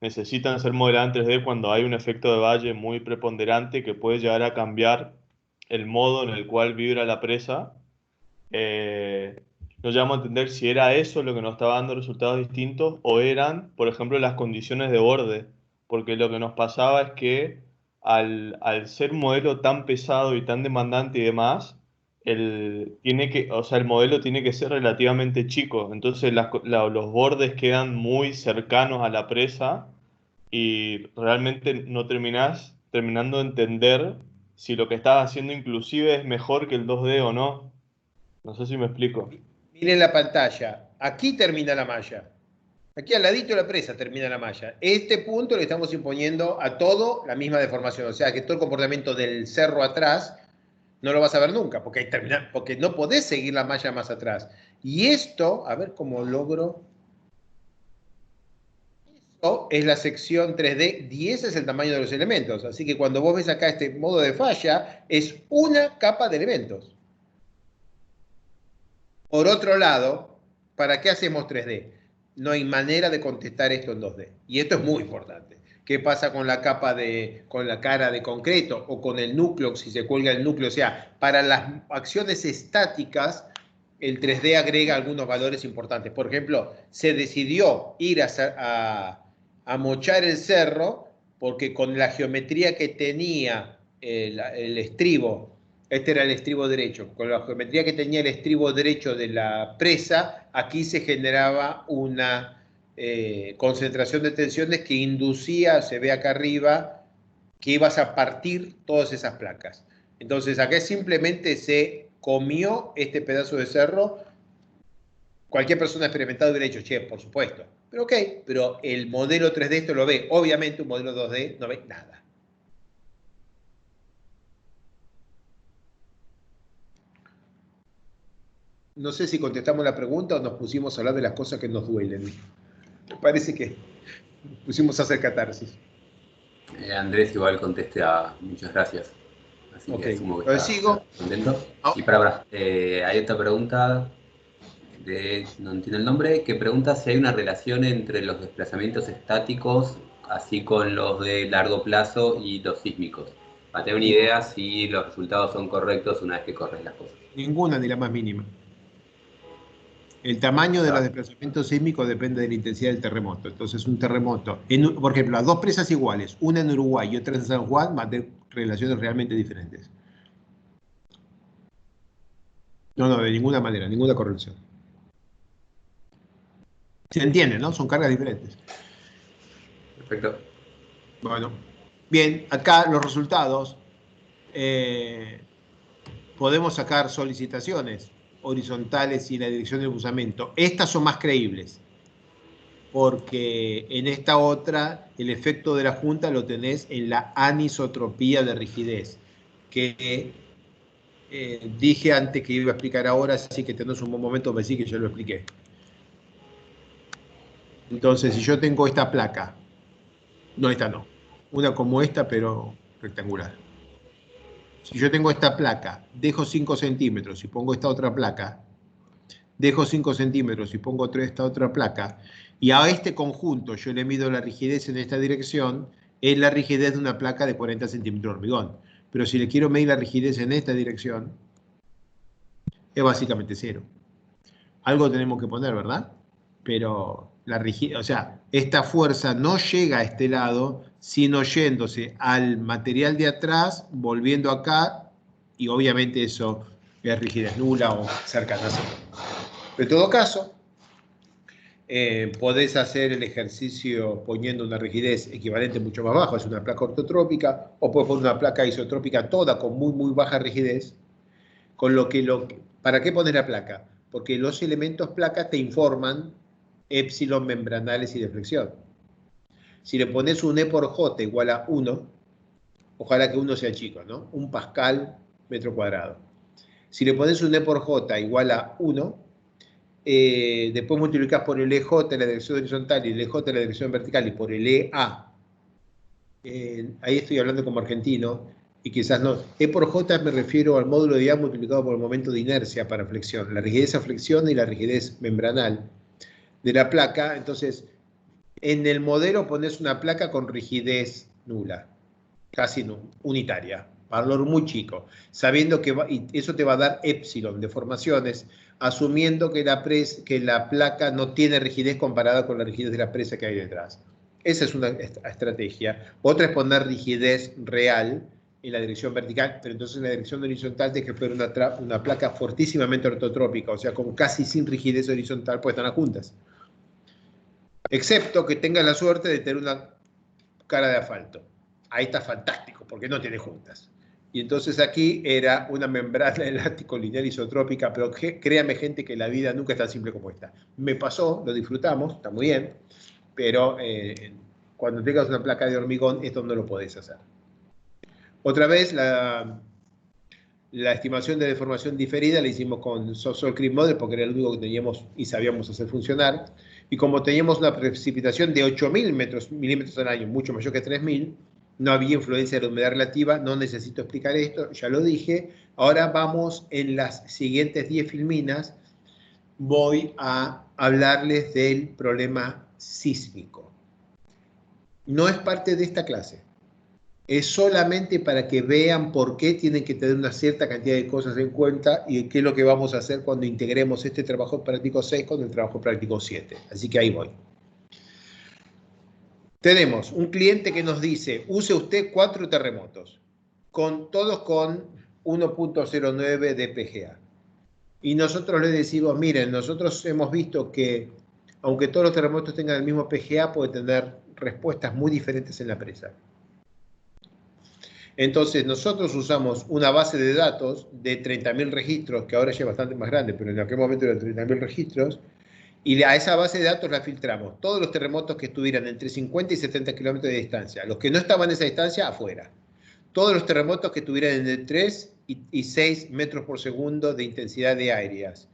necesitan ser modeladas en 3D cuando hay un efecto de valle muy preponderante que puede llegar a cambiar el modo en el cual vibra la presa. No llegamos a entender si era eso lo que nos estaba dando resultados distintos o eran, por ejemplo, las condiciones de borde, porque lo que nos pasaba es que al ser un modelo tan pesado y tan demandante y demás, o sea, el modelo tiene que ser relativamente chico, entonces los bordes quedan muy cercanos a la presa y realmente no terminás terminando de entender si lo que estás haciendo inclusive es mejor que el 2D o no. No sé si me explico. Miren la pantalla. Aquí termina la malla. Aquí al ladito de la presa termina la malla. Este punto le estamos imponiendo a todo la misma deformación. O sea que todo el comportamiento del cerro atrás no lo vas a ver nunca, porque no podés seguir la malla más atrás. Y esto, a ver cómo logro. Esto es la sección 3D y ese es el tamaño de los elementos. Así que cuando vos ves acá este modo de falla, es una capa de elementos. Por otro lado, ¿para qué hacemos 3D? No hay manera de contestar esto en 2D. Y esto es muy importante. ¿Qué pasa con la con la cara de concreto o con el núcleo, si se cuelga el núcleo? O sea, para las acciones estáticas, el 3D agrega algunos valores importantes. Por ejemplo, se decidió ir a mochar el cerro porque con la geometría que tenía el estribo, este era el estribo derecho. Con la geometría que tenía el estribo derecho de la presa, aquí se generaba una concentración de tensiones que inducía, se ve acá arriba, que ibas a partir todas esas placas. Entonces, acá simplemente se comió este pedazo de cerro. Cualquier persona experimentada hubiera dicho, che, por supuesto. Pero ok, pero el modelo 3D esto lo ve. Obviamente un modelo 2D no ve nada. No sé si contestamos la pregunta o nos pusimos a hablar de las cosas que nos duelen. Me parece que nos pusimos a hacer catarsis. Andrés igual contesta, muchas gracias. Así Ok, que asumo que entonces sigo. está contento. Ah, Y para, hay otra pregunta no entiendo el nombre, que pregunta si hay una relación entre los desplazamientos estáticos, así con los de largo plazo y los sísmicos. Para tener una idea si los resultados son correctos una vez que corres las cosas. ninguna ni la más mínima. El tamaño de los Ah, desplazamientos sísmicos depende de la intensidad del terremoto. Entonces, un terremoto, por ejemplo, las dos presas iguales, una en Uruguay y otra en San Juan, van a tener relaciones realmente diferentes. No, de ninguna manera, ninguna correlación. Se entiende, ¿no? Son cargas diferentes. perfecto. Bueno, bien, acá los resultados. Podemos sacar solicitaciones horizontales y la dirección del buzamento. Estas son más creíbles, porque en esta otra el efecto de la junta lo tenés en la anisotropía de rigidez, que dije antes que iba a explicar ahora, así que tenés un buen momento para decir que yo lo expliqué. Entonces, si yo tengo esta placa, no esta no, una como esta, pero rectangular. Si yo tengo esta placa, dejo 5 centímetros y pongo esta otra placa, dejo 5 centímetros y pongo esta otra placa, y a este conjunto yo le mido la rigidez en esta dirección, es la rigidez de una placa de 40 centímetros de hormigón. Pero si le quiero medir la rigidez en esta dirección, es básicamente cero. Algo tenemos que poner, ¿verdad? Pero la rigidez, o sea, esta fuerza no llega a este lado, sino yéndose al material de atrás, volviendo acá, y obviamente eso es rigidez nula o cercana a cero. En todo caso, podés hacer el ejercicio poniendo una rigidez equivalente mucho más baja, es una placa ortotrópica, o puedes poner una placa isotrópica toda con muy, muy baja rigidez, con ¿para qué poner la placa? Porque los elementos placa te informan épsilon membranales y deflexión. Si le pones un E por J igual a 1, ojalá que 1 sea chico, ¿no? 1 pascal metro cuadrado. Si le pones un E por J igual a 1, después multiplicas por el EJ en la dirección horizontal y el EJ en la dirección vertical y por el EA. Ahí estoy hablando como argentino y quizás no. E por J me refiero al módulo de A multiplicado por el momento de inercia para flexión, la rigidez a flexión y la rigidez membranal de la placa. Entonces, en el modelo pones una placa con rigidez nula, casi unitaria, valor muy chico, sabiendo que y eso te va a dar épsilon, deformaciones, asumiendo que la placa no tiene rigidez comparada con la rigidez de la presa que hay detrás. Esa es una estrategia. Otra es poner rigidez real en la dirección vertical, pero entonces en la dirección horizontal tienes que poner una placa fortísimamente ortotrópica, o sea, con casi sin rigidez horizontal, pues están juntas. Excepto que tengas la suerte de tener una cara de asfalto. Ahí está fantástico, porque no tiene juntas. Y entonces aquí era una membrana elástico lineal isotrópica, pero créame gente que la vida nunca es tan simple como esta. Me pasó, lo disfrutamos, está muy bien, pero cuando tengas una placa de hormigón, esto no lo podés hacer. Otra vez, la estimación de deformación diferida la hicimos con Soft Creep Model, porque era el único que teníamos y sabíamos hacer funcionar. Y como teníamos una precipitación de 8.000 milímetros al año, mucho mayor que 3.000, no había influencia de la humedad relativa, no necesito explicar esto, ya lo dije. Ahora vamos en las siguientes 10 filminas, voy a hablarles del problema sísmico. No es parte de esta clase, es solamente para que vean por qué tienen que tener una cierta cantidad de cosas en cuenta y qué es lo que vamos a hacer cuando integremos este trabajo práctico 6 con el trabajo práctico 7. Así que ahí voy. Tenemos un cliente que nos dice, use usted 4 terremotos, todos con 1.09 de PGA. Y nosotros le decimos, miren, nosotros hemos visto que, aunque todos los terremotos tengan el mismo PGA, puede tener respuestas muy diferentes en la presa. Entonces, nosotros usamos una base de datos de 30.000 registros, que ahora ya es bastante más grande, pero en aquel momento eran 30.000 registros, y a esa base de datos la filtramos. Todos los terremotos que estuvieran entre 50 y 70 kilómetros de distancia. Los que no estaban en esa distancia, afuera. Todos los terremotos que estuvieran entre 3 y 6 metros por segundo de intensidad de áreas.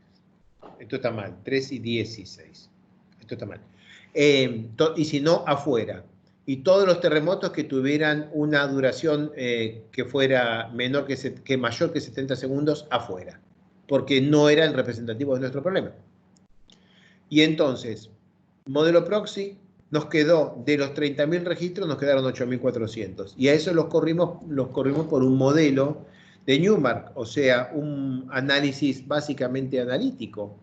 esto está mal, 3 y 16. Esto está mal. Y si no, afuera. Y todos los terremotos que tuvieran una duración que fuera mayor que 70 segundos, afuera. Porque no eran representativos de nuestro problema. Y entonces, modelo proxy, nos quedó, de los 30.000 registros, nos quedaron 8.400. Y a eso los corrimos por un modelo de Newmark, o sea, un análisis básicamente analítico.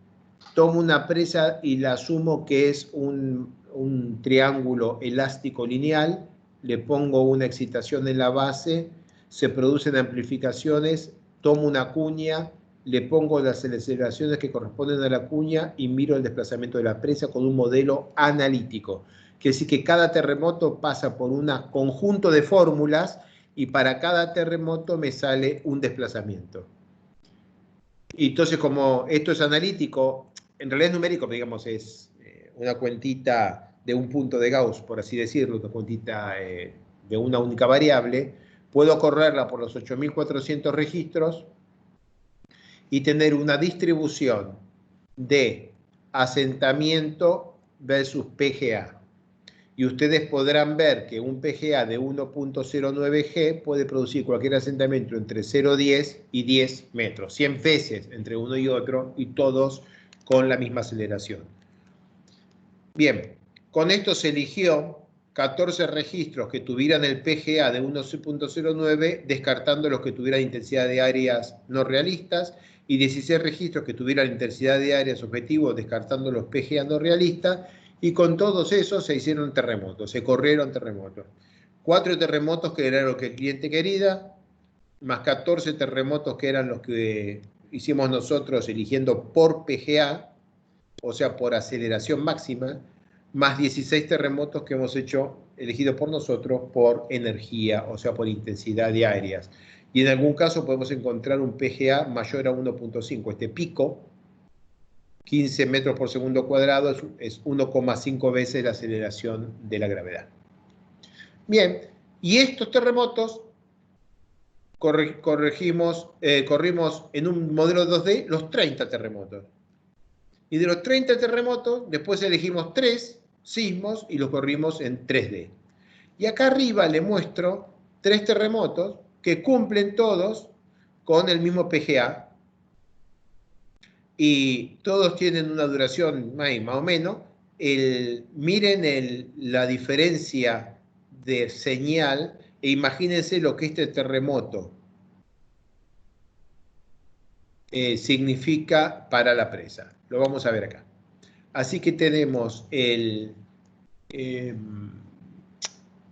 Tomo una presa y la asumo que es un triángulo elástico lineal, le pongo una excitación en la base, se producen amplificaciones, tomo una cuña, le pongo las aceleraciones que corresponden a la cuña y miro el desplazamiento de la presa con un modelo analítico. Quiere decir que cada terremoto pasa por un conjunto de fórmulas y para cada terremoto me sale un desplazamiento. Y entonces, como esto es analítico, en realidad es numérico, pero digamos es una cuentita de un punto de Gauss, por así decirlo, una cuentita de una única variable, puedo correrla por los 8.400 registros y tener una distribución de asentamiento versus PGA. Y ustedes podrán ver que un PGA de 1.09 G puede producir cualquier asentamiento entre 0,10 y 10 metros, 100 veces entre uno y otro, y todos con la misma aceleración. Bien, con esto se eligió 14 registros que tuvieran el PGA de 1.09, descartando los que tuvieran intensidad de áreas no realistas, y 16 registros que tuvieran intensidad de áreas objetivos, descartando los PGA no realistas, y con todos esos se hicieron terremotos, se corrieron terremotos. 4 terremotos que eran lo que el cliente quería, más 14 terremotos que eran los que hicimos nosotros eligiendo por PGA, o sea, por aceleración máxima, más 16 terremotos que hemos hecho, elegidos por nosotros, por energía, o sea, por intensidad de áreas. Y en algún caso podemos encontrar un PGA mayor a 1.5. Este pico, 15 metros por segundo cuadrado, es 1,5 veces la aceleración de la gravedad. Bien, y estos terremotos corrimos en un modelo 2D los 30 terremotos. Y de los 30 terremotos, después elegimos 3 sismos y los corrimos en 3D. Y acá arriba le muestro 3 terremotos que cumplen todos con el mismo PGA, y todos tienen una duración más o menos. Miren la diferencia de señal e imagínense lo que este terremoto significa para la presa. Lo vamos a ver acá. Así que tenemos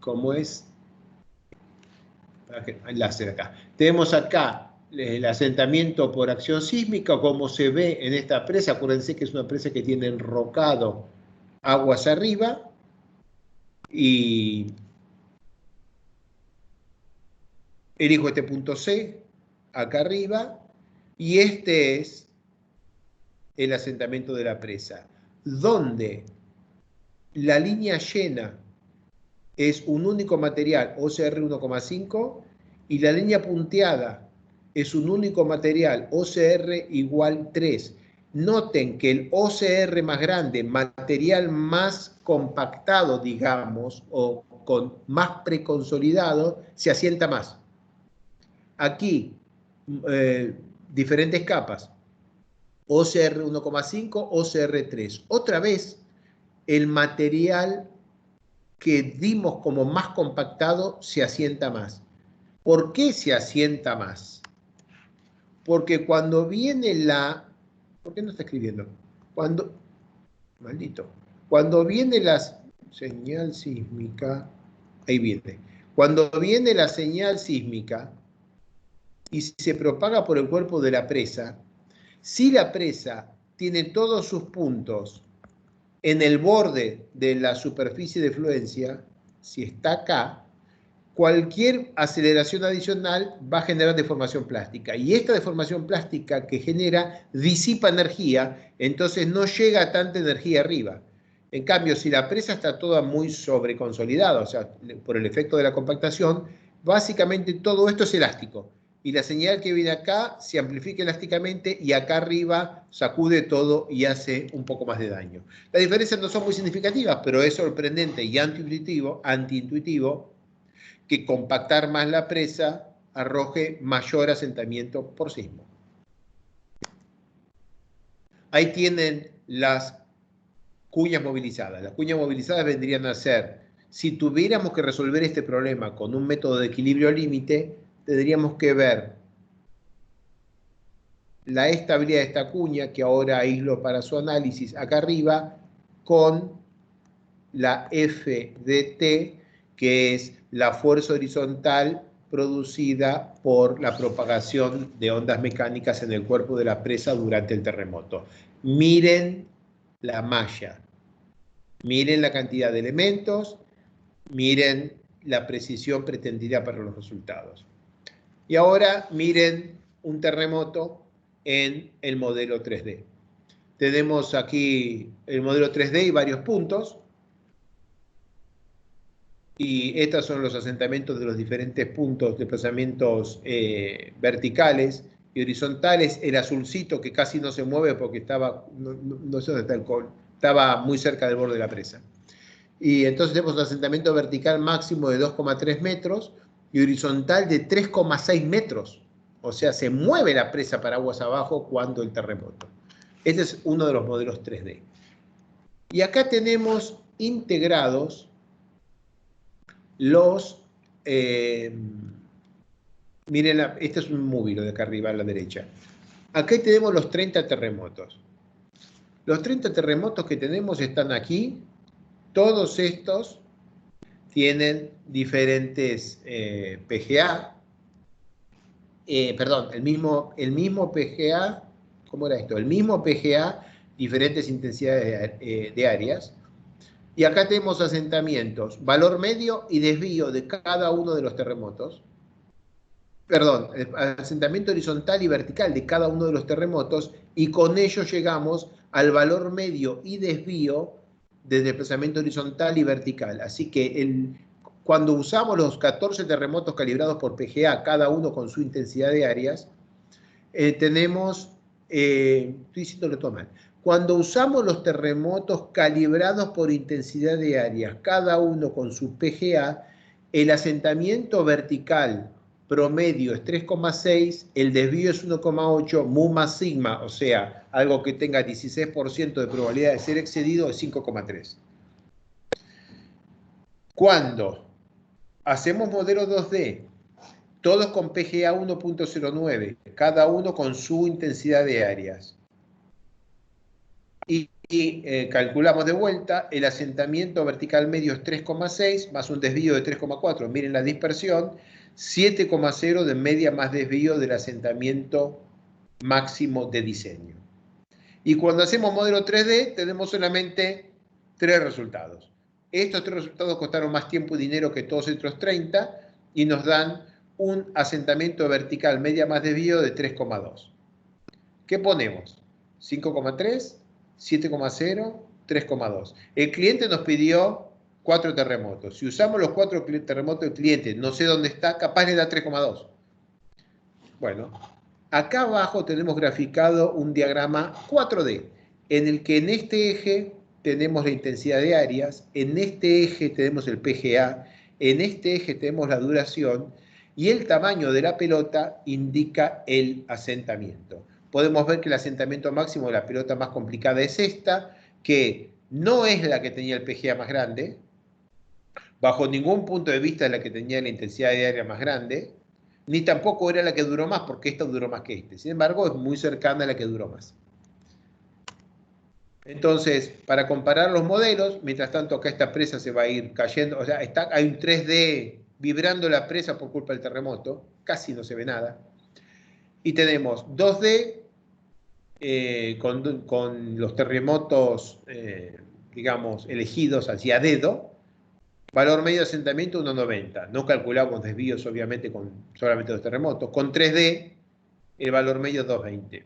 ¿cómo es? Enlace acá. Tenemos acá el asentamiento por acción sísmica, como se ve en esta presa. Acuérdense que es una presa que tiene enrocado aguas arriba, y elijo este punto C acá arriba, y este es el asentamiento de la presa, donde la línea llena es un único material, OCR 1,5, y la línea punteada es un único material, OCR igual 3. Noten que el OCR más grande, material más compactado, digamos, o con más preconsolidado, se asienta más. Aquí, diferentes capas, OCR 1,5, OCR 3. Otra vez, el material que dimos como más compactado se asienta más. ¿Por qué se asienta más? Porque cuando viene ¿por qué no está escribiendo? Cuando viene la señal sísmica, ahí viene. Cuando viene la señal sísmica y se propaga por el cuerpo de la presa, si la presa tiene todos sus puntos en el borde de la superficie de fluencia, si está acá, cualquier aceleración adicional va a generar deformación plástica. Y esta deformación plástica que genera disipa energía, entonces no llega tanta energía arriba. En cambio, si la presa está toda muy sobreconsolidada, o sea, por el efecto de la compactación, básicamente todo esto es elástico. y la señal que viene acá se amplifica elásticamente y acá arriba sacude todo y hace un poco más de daño. Las diferencias no son muy significativas, pero es sorprendente y antiintuitivo que compactar más la presa arroje mayor asentamiento por sismo. Ahí tienen las cuñas movilizadas. Las cuñas movilizadas vendrían a ser, si tuviéramos que resolver este problema con un método de equilibrio límite, tendríamos que ver la estabilidad de esta cuña, que ahora aíslo para su análisis acá arriba, con la F de T, que es la fuerza horizontal producida por la propagación de ondas mecánicas en el cuerpo de la presa durante el terremoto. Miren la malla, miren la cantidad de elementos, miren la precisión pretendida para los resultados. Y ahora miren un terremoto en el modelo 3D. Tenemos aquí el modelo 3D y varios puntos. Y estos son los asentamientos de los diferentes puntos, desplazamientos verticales y horizontales. El azulcito que casi no se mueve porque estaba, no sé dónde está el col, estaba muy cerca del borde de la presa. Y entonces tenemos un asentamiento vertical máximo de 2,3 metros y horizontal de 3,6 metros. O sea, se mueve la presa para aguas abajo cuando el terremoto. Este es uno de los modelos 3D. Y acá tenemos integrados los, miren, este es un móvil de acá arriba a la derecha. Acá tenemos los 30 terremotos. Los 30 terremotos que tenemos están aquí. Todos estos tienen diferentes PGA. Perdón, el mismo PGA, ¿cómo era esto? El mismo PGA, diferentes intensidades de áreas. Y acá tenemos asentamientos, valor medio y desvío de cada uno de los terremotos. Perdón, asentamiento horizontal y vertical de cada uno de los terremotos, y con ello llegamos al valor medio y desvío de desplazamiento horizontal y vertical. Así que cuando usamos los 14 terremotos calibrados por PGA, cada uno con su intensidad de áreas, tenemos, estoy diciéndolo todo mal, cuando usamos los terremotos calibrados por intensidad de áreas, cada uno con su PGA, el asentamiento vertical promedio es 3,6, el desvío es 1,8, mu más sigma, o sea, algo que tenga 16% de probabilidad de ser excedido, es 5,3. Cuando hacemos modelo 2D, todos con PGA 1.09, cada uno con su intensidad de áreas, y calculamos de vuelta, el asentamiento vertical medio es 3,6 más un desvío de 3,4. Miren la dispersión, 7,0 de media más desvío del asentamiento máximo de diseño. Y cuando hacemos modelo 3D tenemos solamente 3 resultados. Estos 3 resultados costaron más tiempo y dinero que todos estos 30 y nos dan un asentamiento vertical media más desvío de 3,2. ¿Qué ponemos? 5,3, 7,0, 3,2. El cliente nos pidió 4 terremotos. Si usamos los 4 terremotos del cliente, no sé dónde está, capaz le da 3,2. Bueno, acá abajo tenemos graficado un diagrama 4D, en el que en este eje tenemos la intensidad de áreas, en este eje tenemos el PGA, en este eje tenemos la duración, y el tamaño de la pelota indica el asentamiento. Podemos ver que el asentamiento máximo de la pelota más complicada es esta, que no es la que tenía el PGA más grande, bajo ningún punto de vista es la que tenía la intensidad de área más grande, ni tampoco era la que duró más, porque esta duró más que este. Sin embargo, es muy cercana a la que duró más. Entonces, para comparar los modelos, mientras tanto acá esta presa se va a ir cayendo, o sea, hay un 3D vibrando la presa por culpa del terremoto, casi no se ve nada. Y tenemos 2D con los terremotos, digamos, elegidos hacia dedo, valor medio de asentamiento 1,90. No calculamos desvíos, obviamente, con solamente los terremotos. Con 3D, el valor medio es 2,20.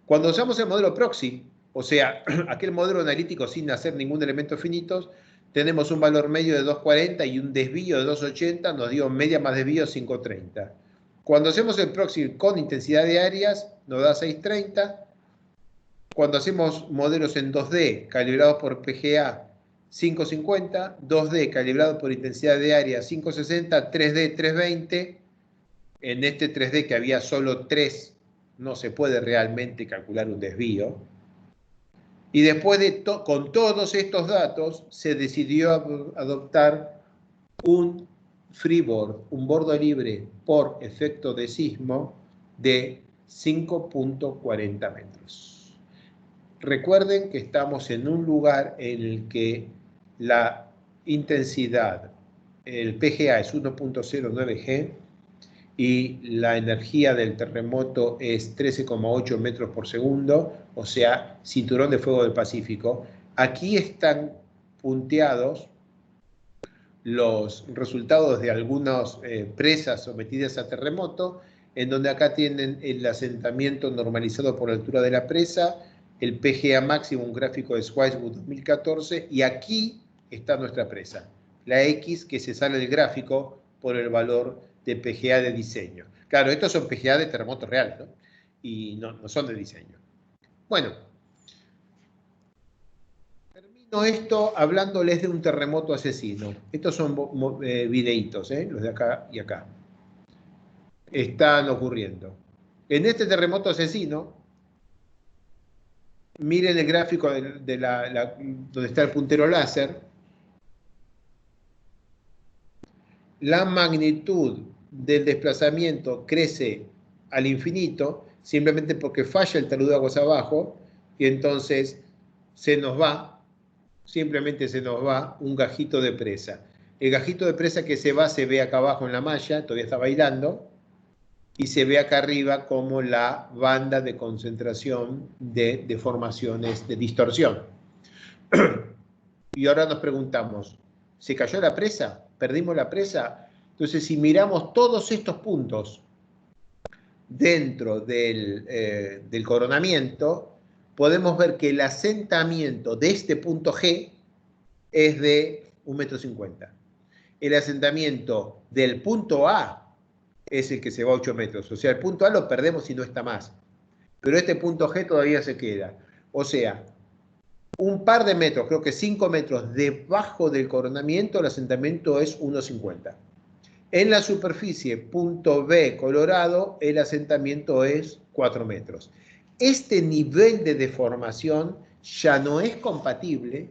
Cuando usamos el modelo proxy, o sea, aquel modelo analítico sin hacer ningún elemento finito, tenemos un valor medio de 2,40 y un desvío de 2,80, nos dio media más desvío 5,30. Cuando hacemos el proxy con intensidad de áreas, nos da 630. Cuando hacemos modelos en 2D calibrados por PGA, 550. 2D calibrado por intensidad de área, 560. 3D, 320. En este 3D que había solo 3, no se puede realmente calcular un desvío. Y después con todos estos datos, se decidió adoptar un freeboard, un bordo libre por efecto de sismo de 5.40 metros. Recuerden que estamos en un lugar en el que la intensidad, el PGA es 1.09 G y la energía del terremoto es 13,8 metros por segundo, o sea, cinturón de fuego del Pacífico. Aquí están punteados los resultados de algunas presas sometidas a terremoto, en donde acá tienen el asentamiento normalizado por la altura de la presa, el PGA máximo, un gráfico de Schwarzschild 2014, y aquí está nuestra presa, la X que se sale del gráfico por el valor de PGA de diseño. Claro, estos son PGA de terremoto real, ¿no? Y no son de diseño. Bueno, termino esto hablándoles de un terremoto asesino. Estos son videitos, los de acá y acá. Están ocurriendo. En este terremoto asesino, miren el gráfico donde está el puntero láser. La magnitud del desplazamiento crece al infinito, simplemente porque falla el talud de aguas abajo, y entonces se nos va, simplemente se nos va un gajito de presa. El gajito de presa que se va se ve acá abajo en la malla, todavía está bailando, y se ve acá arriba como la banda de concentración de deformaciones, de distorsión. Y ahora nos preguntamos, ¿se cayó la presa? ¿Perdimos la presa? Entonces, si miramos todos estos puntos dentro del coronamiento, podemos ver que el asentamiento de este punto G es de 1,50 metros. El asentamiento del punto A es el que se va a 8 metros. O sea, el punto A lo perdemos y no está más. Pero este punto G todavía se queda. O sea, un par de metros, creo que 5 metros debajo del coronamiento, el asentamiento es 1,50. En la superficie, punto B, Colorado, el asentamiento es 4 metros. Este nivel de deformación ya no es compatible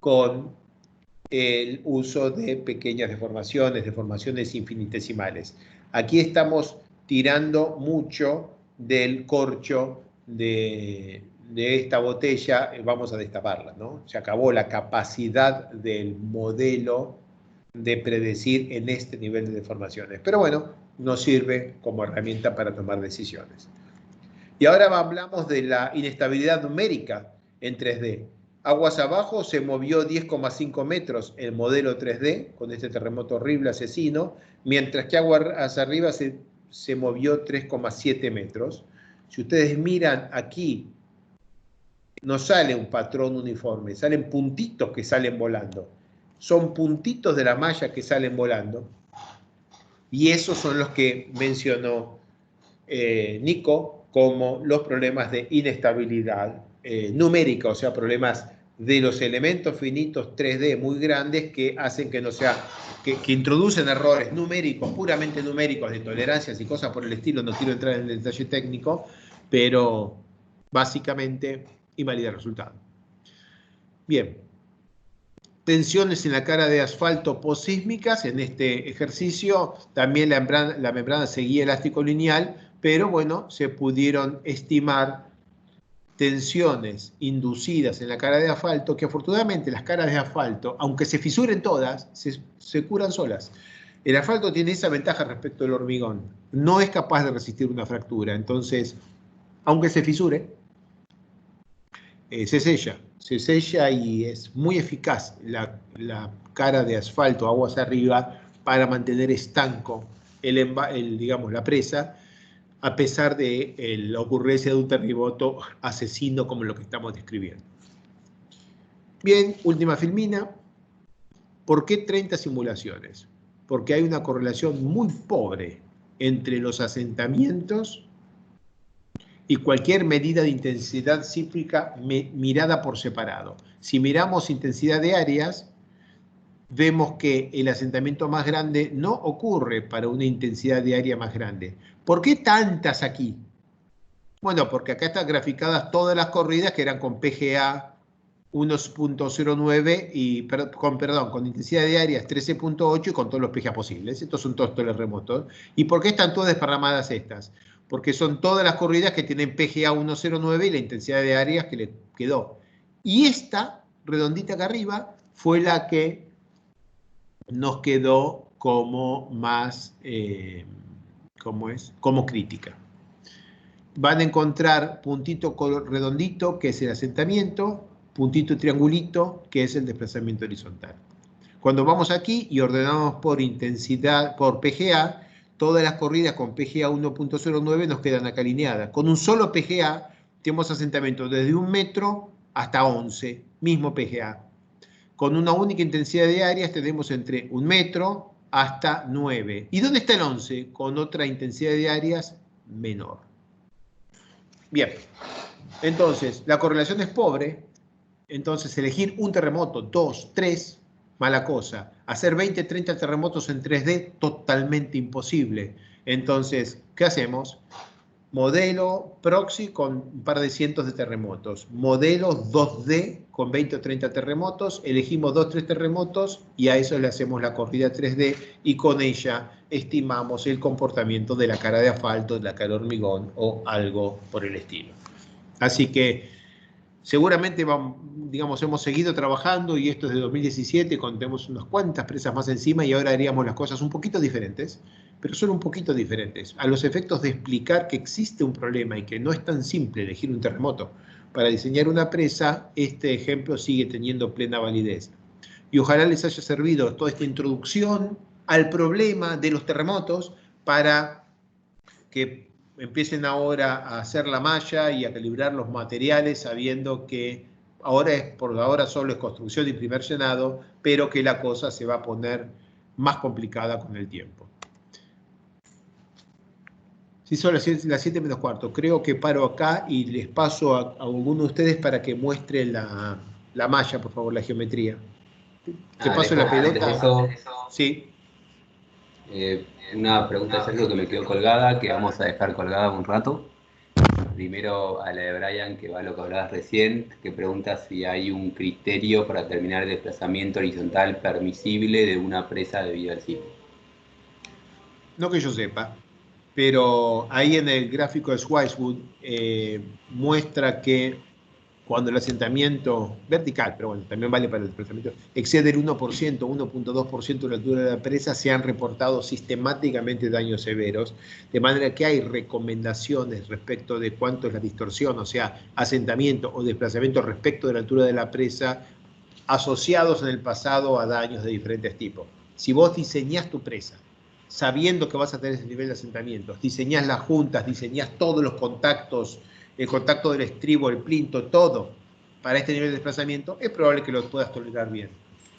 con el uso de pequeñas deformaciones infinitesimales. Aquí estamos tirando mucho del corcho de esta botella, vamos a destaparla, ¿no? Se acabó la capacidad del modelo de predecir en este nivel de deformaciones. Pero bueno, nos sirve como herramienta para tomar decisiones. Y ahora hablamos de la inestabilidad numérica en 3D. Aguas abajo se movió 10,5 metros el modelo 3D, con este terremoto horrible, asesino, mientras que aguas arriba se movió 3,7 metros. Si ustedes miran aquí, no sale un patrón uniforme, salen puntitos que salen volando. Son puntitos de la malla que salen volando. Y esos son los que mencionó Nico como los problemas de inestabilidad numérica, o sea, problemas de los elementos finitos 3D muy grandes que hacen que no sea, que introducen errores numéricos, puramente numéricos, de tolerancias y cosas por el estilo. No quiero entrar en el detalle técnico, pero básicamente invalida el resultado. Bien. Tensiones en la cara de asfalto posísmicas. En este ejercicio también la membrana seguía elástico lineal, pero bueno, se pudieron estimar tensiones inducidas en la cara de asfalto, que afortunadamente las caras de asfalto, aunque se fisuren todas, se curan solas. El asfalto tiene esa ventaja respecto al hormigón, no es capaz de resistir una fractura, entonces, aunque se fisure, se sella y es muy eficaz la cara de asfalto aguas arriba para mantener estanco digamos, la presa, a pesar de la ocurrencia de un terremoto asesino como lo que estamos describiendo. Bien, última filmina. ¿Por qué 30 simulaciones? Porque hay una correlación muy pobre entre los asentamientos y cualquier medida de intensidad sísmica mirada por separado. Si miramos intensidad de áreas, vemos que el asentamiento más grande no ocurre para una intensidad de área más grande. ¿Por qué tantas aquí? Bueno, porque acá están graficadas todas las corridas que eran con PGA 1.09 y, con intensidad de áreas 13.8 y con todos los PGA posibles. Estos son todos los remotos. ¿Y por qué están todas desparramadas estas? Porque son todas las corridas que tienen PGA 1.09 y la intensidad de áreas que le quedó. Y esta, redondita acá arriba, fue la que nos quedó como más, como crítica. Van a encontrar puntito redondito, que es el asentamiento, puntito triangulito, que es el desplazamiento horizontal. Cuando vamos aquí y ordenamos por intensidad, por PGA, todas las corridas con PGA 1.09 nos quedan acá alineadas. Con un solo PGA tenemos asentamientos desde 1 metro hasta 11, mismo PGA. Con una única intensidad de áreas tenemos entre 1 metro hasta 9. ¿Y dónde está el 11? Con otra intensidad de áreas menor. Bien, entonces la correlación es pobre, entonces elegir un terremoto, 2, 3, mala cosa. Hacer 20, 30 terremotos en 3D, totalmente imposible. Entonces, ¿qué hacemos? Modelo proxy con un par de cientos de terremotos. Modelos 2D con 20 o 30 terremotos. Elegimos 2 o 3 terremotos y a eso le hacemos la corrida 3D y con ella estimamos el comportamiento de la cara de asfalto, de la cara de hormigón o algo por el estilo. Así que seguramente digamos, hemos seguido trabajando y esto es de 2017, contemos unas cuantas presas más encima y ahora haríamos las cosas un poquito diferentes, pero son un poquito diferentes, a los efectos de explicar que existe un problema y que no es tan simple elegir un terremoto. Para diseñar una presa, este ejemplo sigue teniendo plena validez. Y ojalá les haya servido toda esta introducción al problema de los terremotos para que empiecen ahora a hacer la malla y a calibrar los materiales sabiendo que por ahora solo es construcción y primer llenado, pero que la cosa se va a poner más complicada con el tiempo. Si son las 7 menos cuarto, creo que paro acá y les paso a alguno de ustedes para que muestre la malla, por favor, la geometría. Te paso la pelota. Sí. Una pregunta de Sergio que me quedó colgada, que vamos a dejar colgada un rato. Primero a la de Brian, que va a lo que hablabas recién, que pregunta si hay un criterio para determinar el desplazamiento horizontal permisible de una presa debido al sismo. No que yo sepa, pero ahí en el gráfico de Schweizwood muestra que cuando el asentamiento vertical, pero bueno, también vale para el desplazamiento, excede el 1%, 1.2% de la altura de la presa, se han reportado sistemáticamente daños severos, de manera que hay recomendaciones respecto de cuánto es la distorsión, o sea, asentamiento o desplazamiento respecto de la altura de la presa, asociados en el pasado a daños de diferentes tipos. Si vos diseñás tu presa, sabiendo que vas a tener ese nivel de asentamientos, diseñás las juntas, diseñás todos los contactos, el contacto del estribo, el plinto, todo para este nivel de desplazamiento, es probable que lo puedas tolerar bien.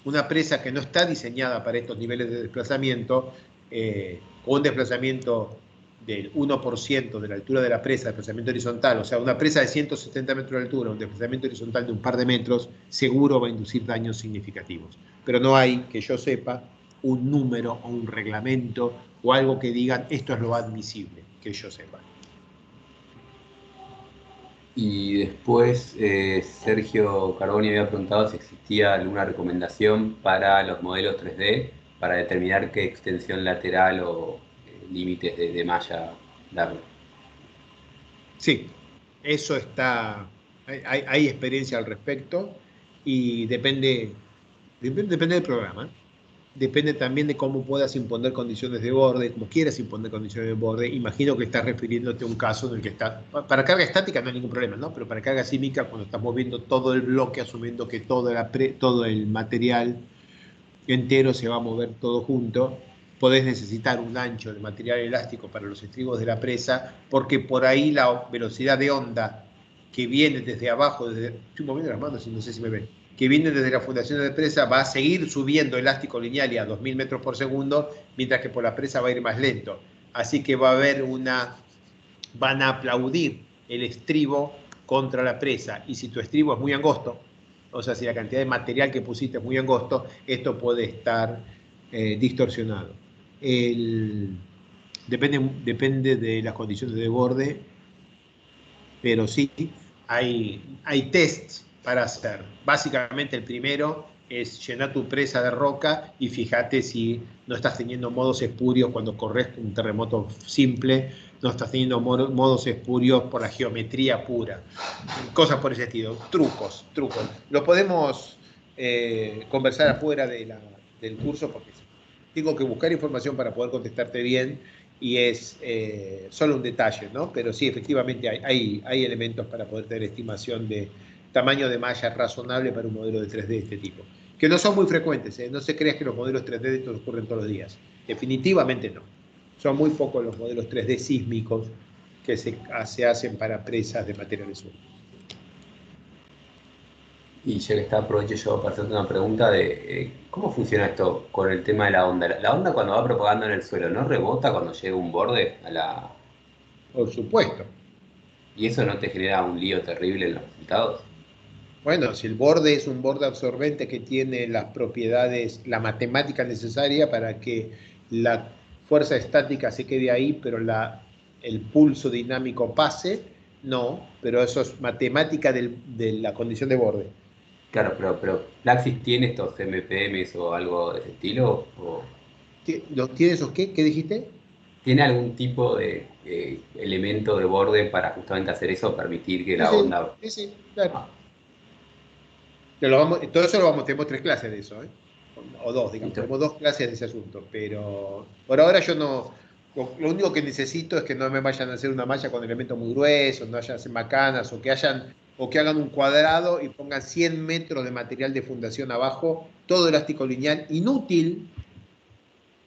Una presa que no está diseñada para estos niveles de desplazamiento, con un desplazamiento del 1% de la altura de la presa, desplazamiento horizontal, o sea, una presa de 170 metros de altura, un desplazamiento horizontal de un par de metros, seguro va a inducir daños significativos. Pero no hay, que yo sepa, un número o un reglamento o algo que digan esto es lo admisible, que yo sepa. Y después Sergio Carboni había preguntado si existía alguna recomendación para los modelos 3D para determinar qué extensión lateral o límites de malla darle. Sí, eso está, hay experiencia al respecto y depende del programa. Depende también de cómo puedas imponer condiciones de borde, como quieras imponer condiciones de borde. Imagino que estás refiriéndote a un caso en el que está... Para carga estática no hay ningún problema, ¿no? Pero para carga sísmica, cuando estás moviendo todo el bloque, asumiendo que todo el material entero se va a mover todo junto, podés necesitar un ancho de material elástico para los estribos de la presa, porque por ahí la velocidad de onda que viene desde abajo, estoy moviendo las manos y no sé si me ven, que viene desde la fundación de presa va a seguir subiendo elástico lineal y a 2000 metros por segundo, mientras que por la presa va a ir más lento. Así que van a aplaudir el estribo contra la presa. Y si tu estribo es muy angosto, o sea, si la cantidad de material que pusiste es muy angosto, esto puede estar distorsionado. Depende de las condiciones de borde, pero sí hay tests para hacer. Básicamente el primero es llenar tu presa de roca y fíjate si no estás teniendo modos espurios cuando corres un terremoto simple, no estás teniendo modos espurios por la geometría pura. Cosas por ese estilo, trucos. Lo podemos conversar afuera del curso porque tengo que buscar información para poder contestarte bien y es solo un detalle, ¿no? Pero sí, efectivamente hay elementos para poder tener estimación de tamaño de malla razonable para un modelo de 3D de este tipo. Que no son muy frecuentes, ¿eh? No se creas que los modelos 3D de estos ocurren todos los días. Definitivamente no. Son muy pocos los modelos 3D sísmicos que se hacen para presas de materiales sueltos. Y ya que está, aprovecho yo para hacerte una pregunta de ¿cómo funciona esto con el tema de la onda? La onda cuando va propagando en el suelo, ¿no rebota cuando llega un borde a la... Por supuesto. ¿Y eso no te genera un lío terrible en los resultados? Bueno, si el borde es un borde absorbente que tiene las propiedades, la matemática necesaria para que la fuerza estática se quede ahí, pero el pulso dinámico pase, no, pero eso es matemática de la condición de borde. Claro, pero ¿Plaxis tiene estos MPMs o algo de ese estilo? ¿O ¿Tiene esos qué? ¿Qué dijiste? tiene algún tipo de elemento de borde para justamente hacer eso, permitir que Sí, la sí, onda... sí, sí, claro. Ah, Todo eso tenemos 3 clases de eso, ¿eh? O 2, digamos. listo. Tenemos 2 clases de ese asunto, pero por ahora yo no. Lo único que necesito es que no me vayan a hacer una malla con elementos muy gruesos, no vayan a hacer macanas, o que hagan un cuadrado y pongan 100 metros de material de fundación abajo, todo elástico lineal, inútil,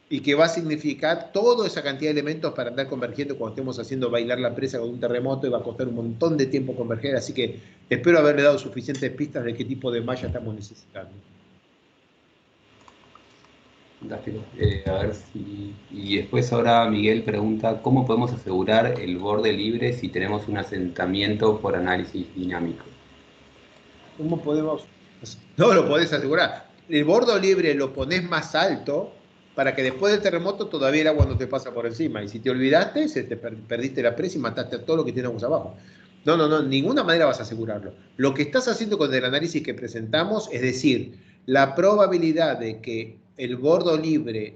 y que va a significar toda esa cantidad de elementos para andar convergiendo cuando estemos haciendo bailar la presa con un terremoto y va a costar un montón de tiempo converger, así que espero haberle dado suficientes pistas de qué tipo de malla estamos necesitando. Fantástico. A ver si... Y después ahora Miguel pregunta, ¿cómo podemos asegurar el borde libre si tenemos un asentamiento por análisis dinámico? ¿Cómo podemos? No lo podés asegurar. El borde libre lo pones más alto para que después del terremoto todavía el agua no te pasa por encima. Y si te olvidaste, perdiste la presa y mataste a todo lo que tenemos abajo. No, ninguna manera vas a asegurarlo. Lo que estás haciendo con el análisis que presentamos, es decir, la probabilidad de que el borde libre,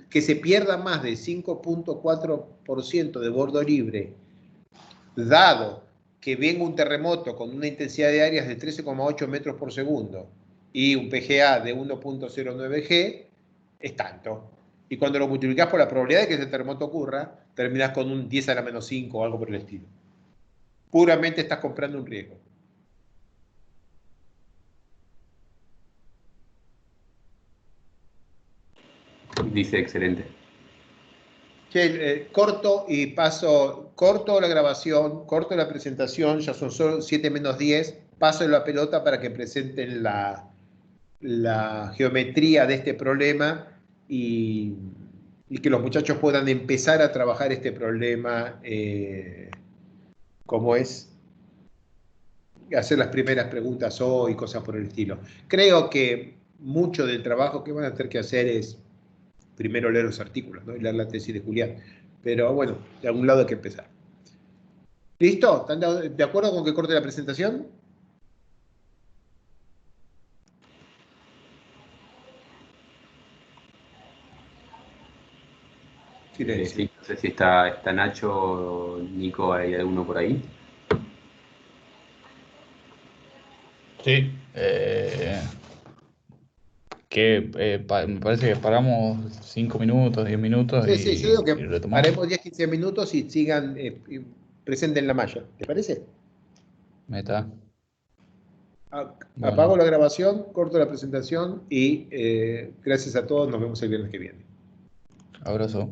que se pierda más de 5.4% de borde libre, dado que venga un terremoto con una intensidad de áreas de 13,8 metros por segundo y un PGA de 1.09 G, es tanto. Y cuando lo multiplicas por la probabilidad de que ese terremoto ocurra, terminas con un 10 a la menos 5 o algo por el estilo. Puramente estás comprando un riesgo. Dice excelente. Corto y paso, corto la grabación, corto la presentación, ya son solo 7 menos 10, paso la pelota para que presenten la geometría de este problema y que los muchachos puedan empezar a trabajar este problema como es hacer las primeras preguntas hoy, cosas por el estilo. Creo que mucho del trabajo que van a tener que hacer es primero leer los artículos, ¿no? Y leer la tesis de Julián. Pero bueno, de algún lado hay que empezar. ¿Listo? ¿Están de acuerdo con que corte la presentación? Silencio. Sí, no sé si está Nacho, Nico, ¿hay alguno por ahí? Sí. Me parece que paramos 5 minutos, 10 minutos Sí, yo digo que y retomamos. paremos 10, 15 minutos y sigan, presenten la malla. ¿Te parece? Meta. Apago Bueno, la grabación, corto la presentación y gracias a todos, nos vemos el viernes que viene. abrazo.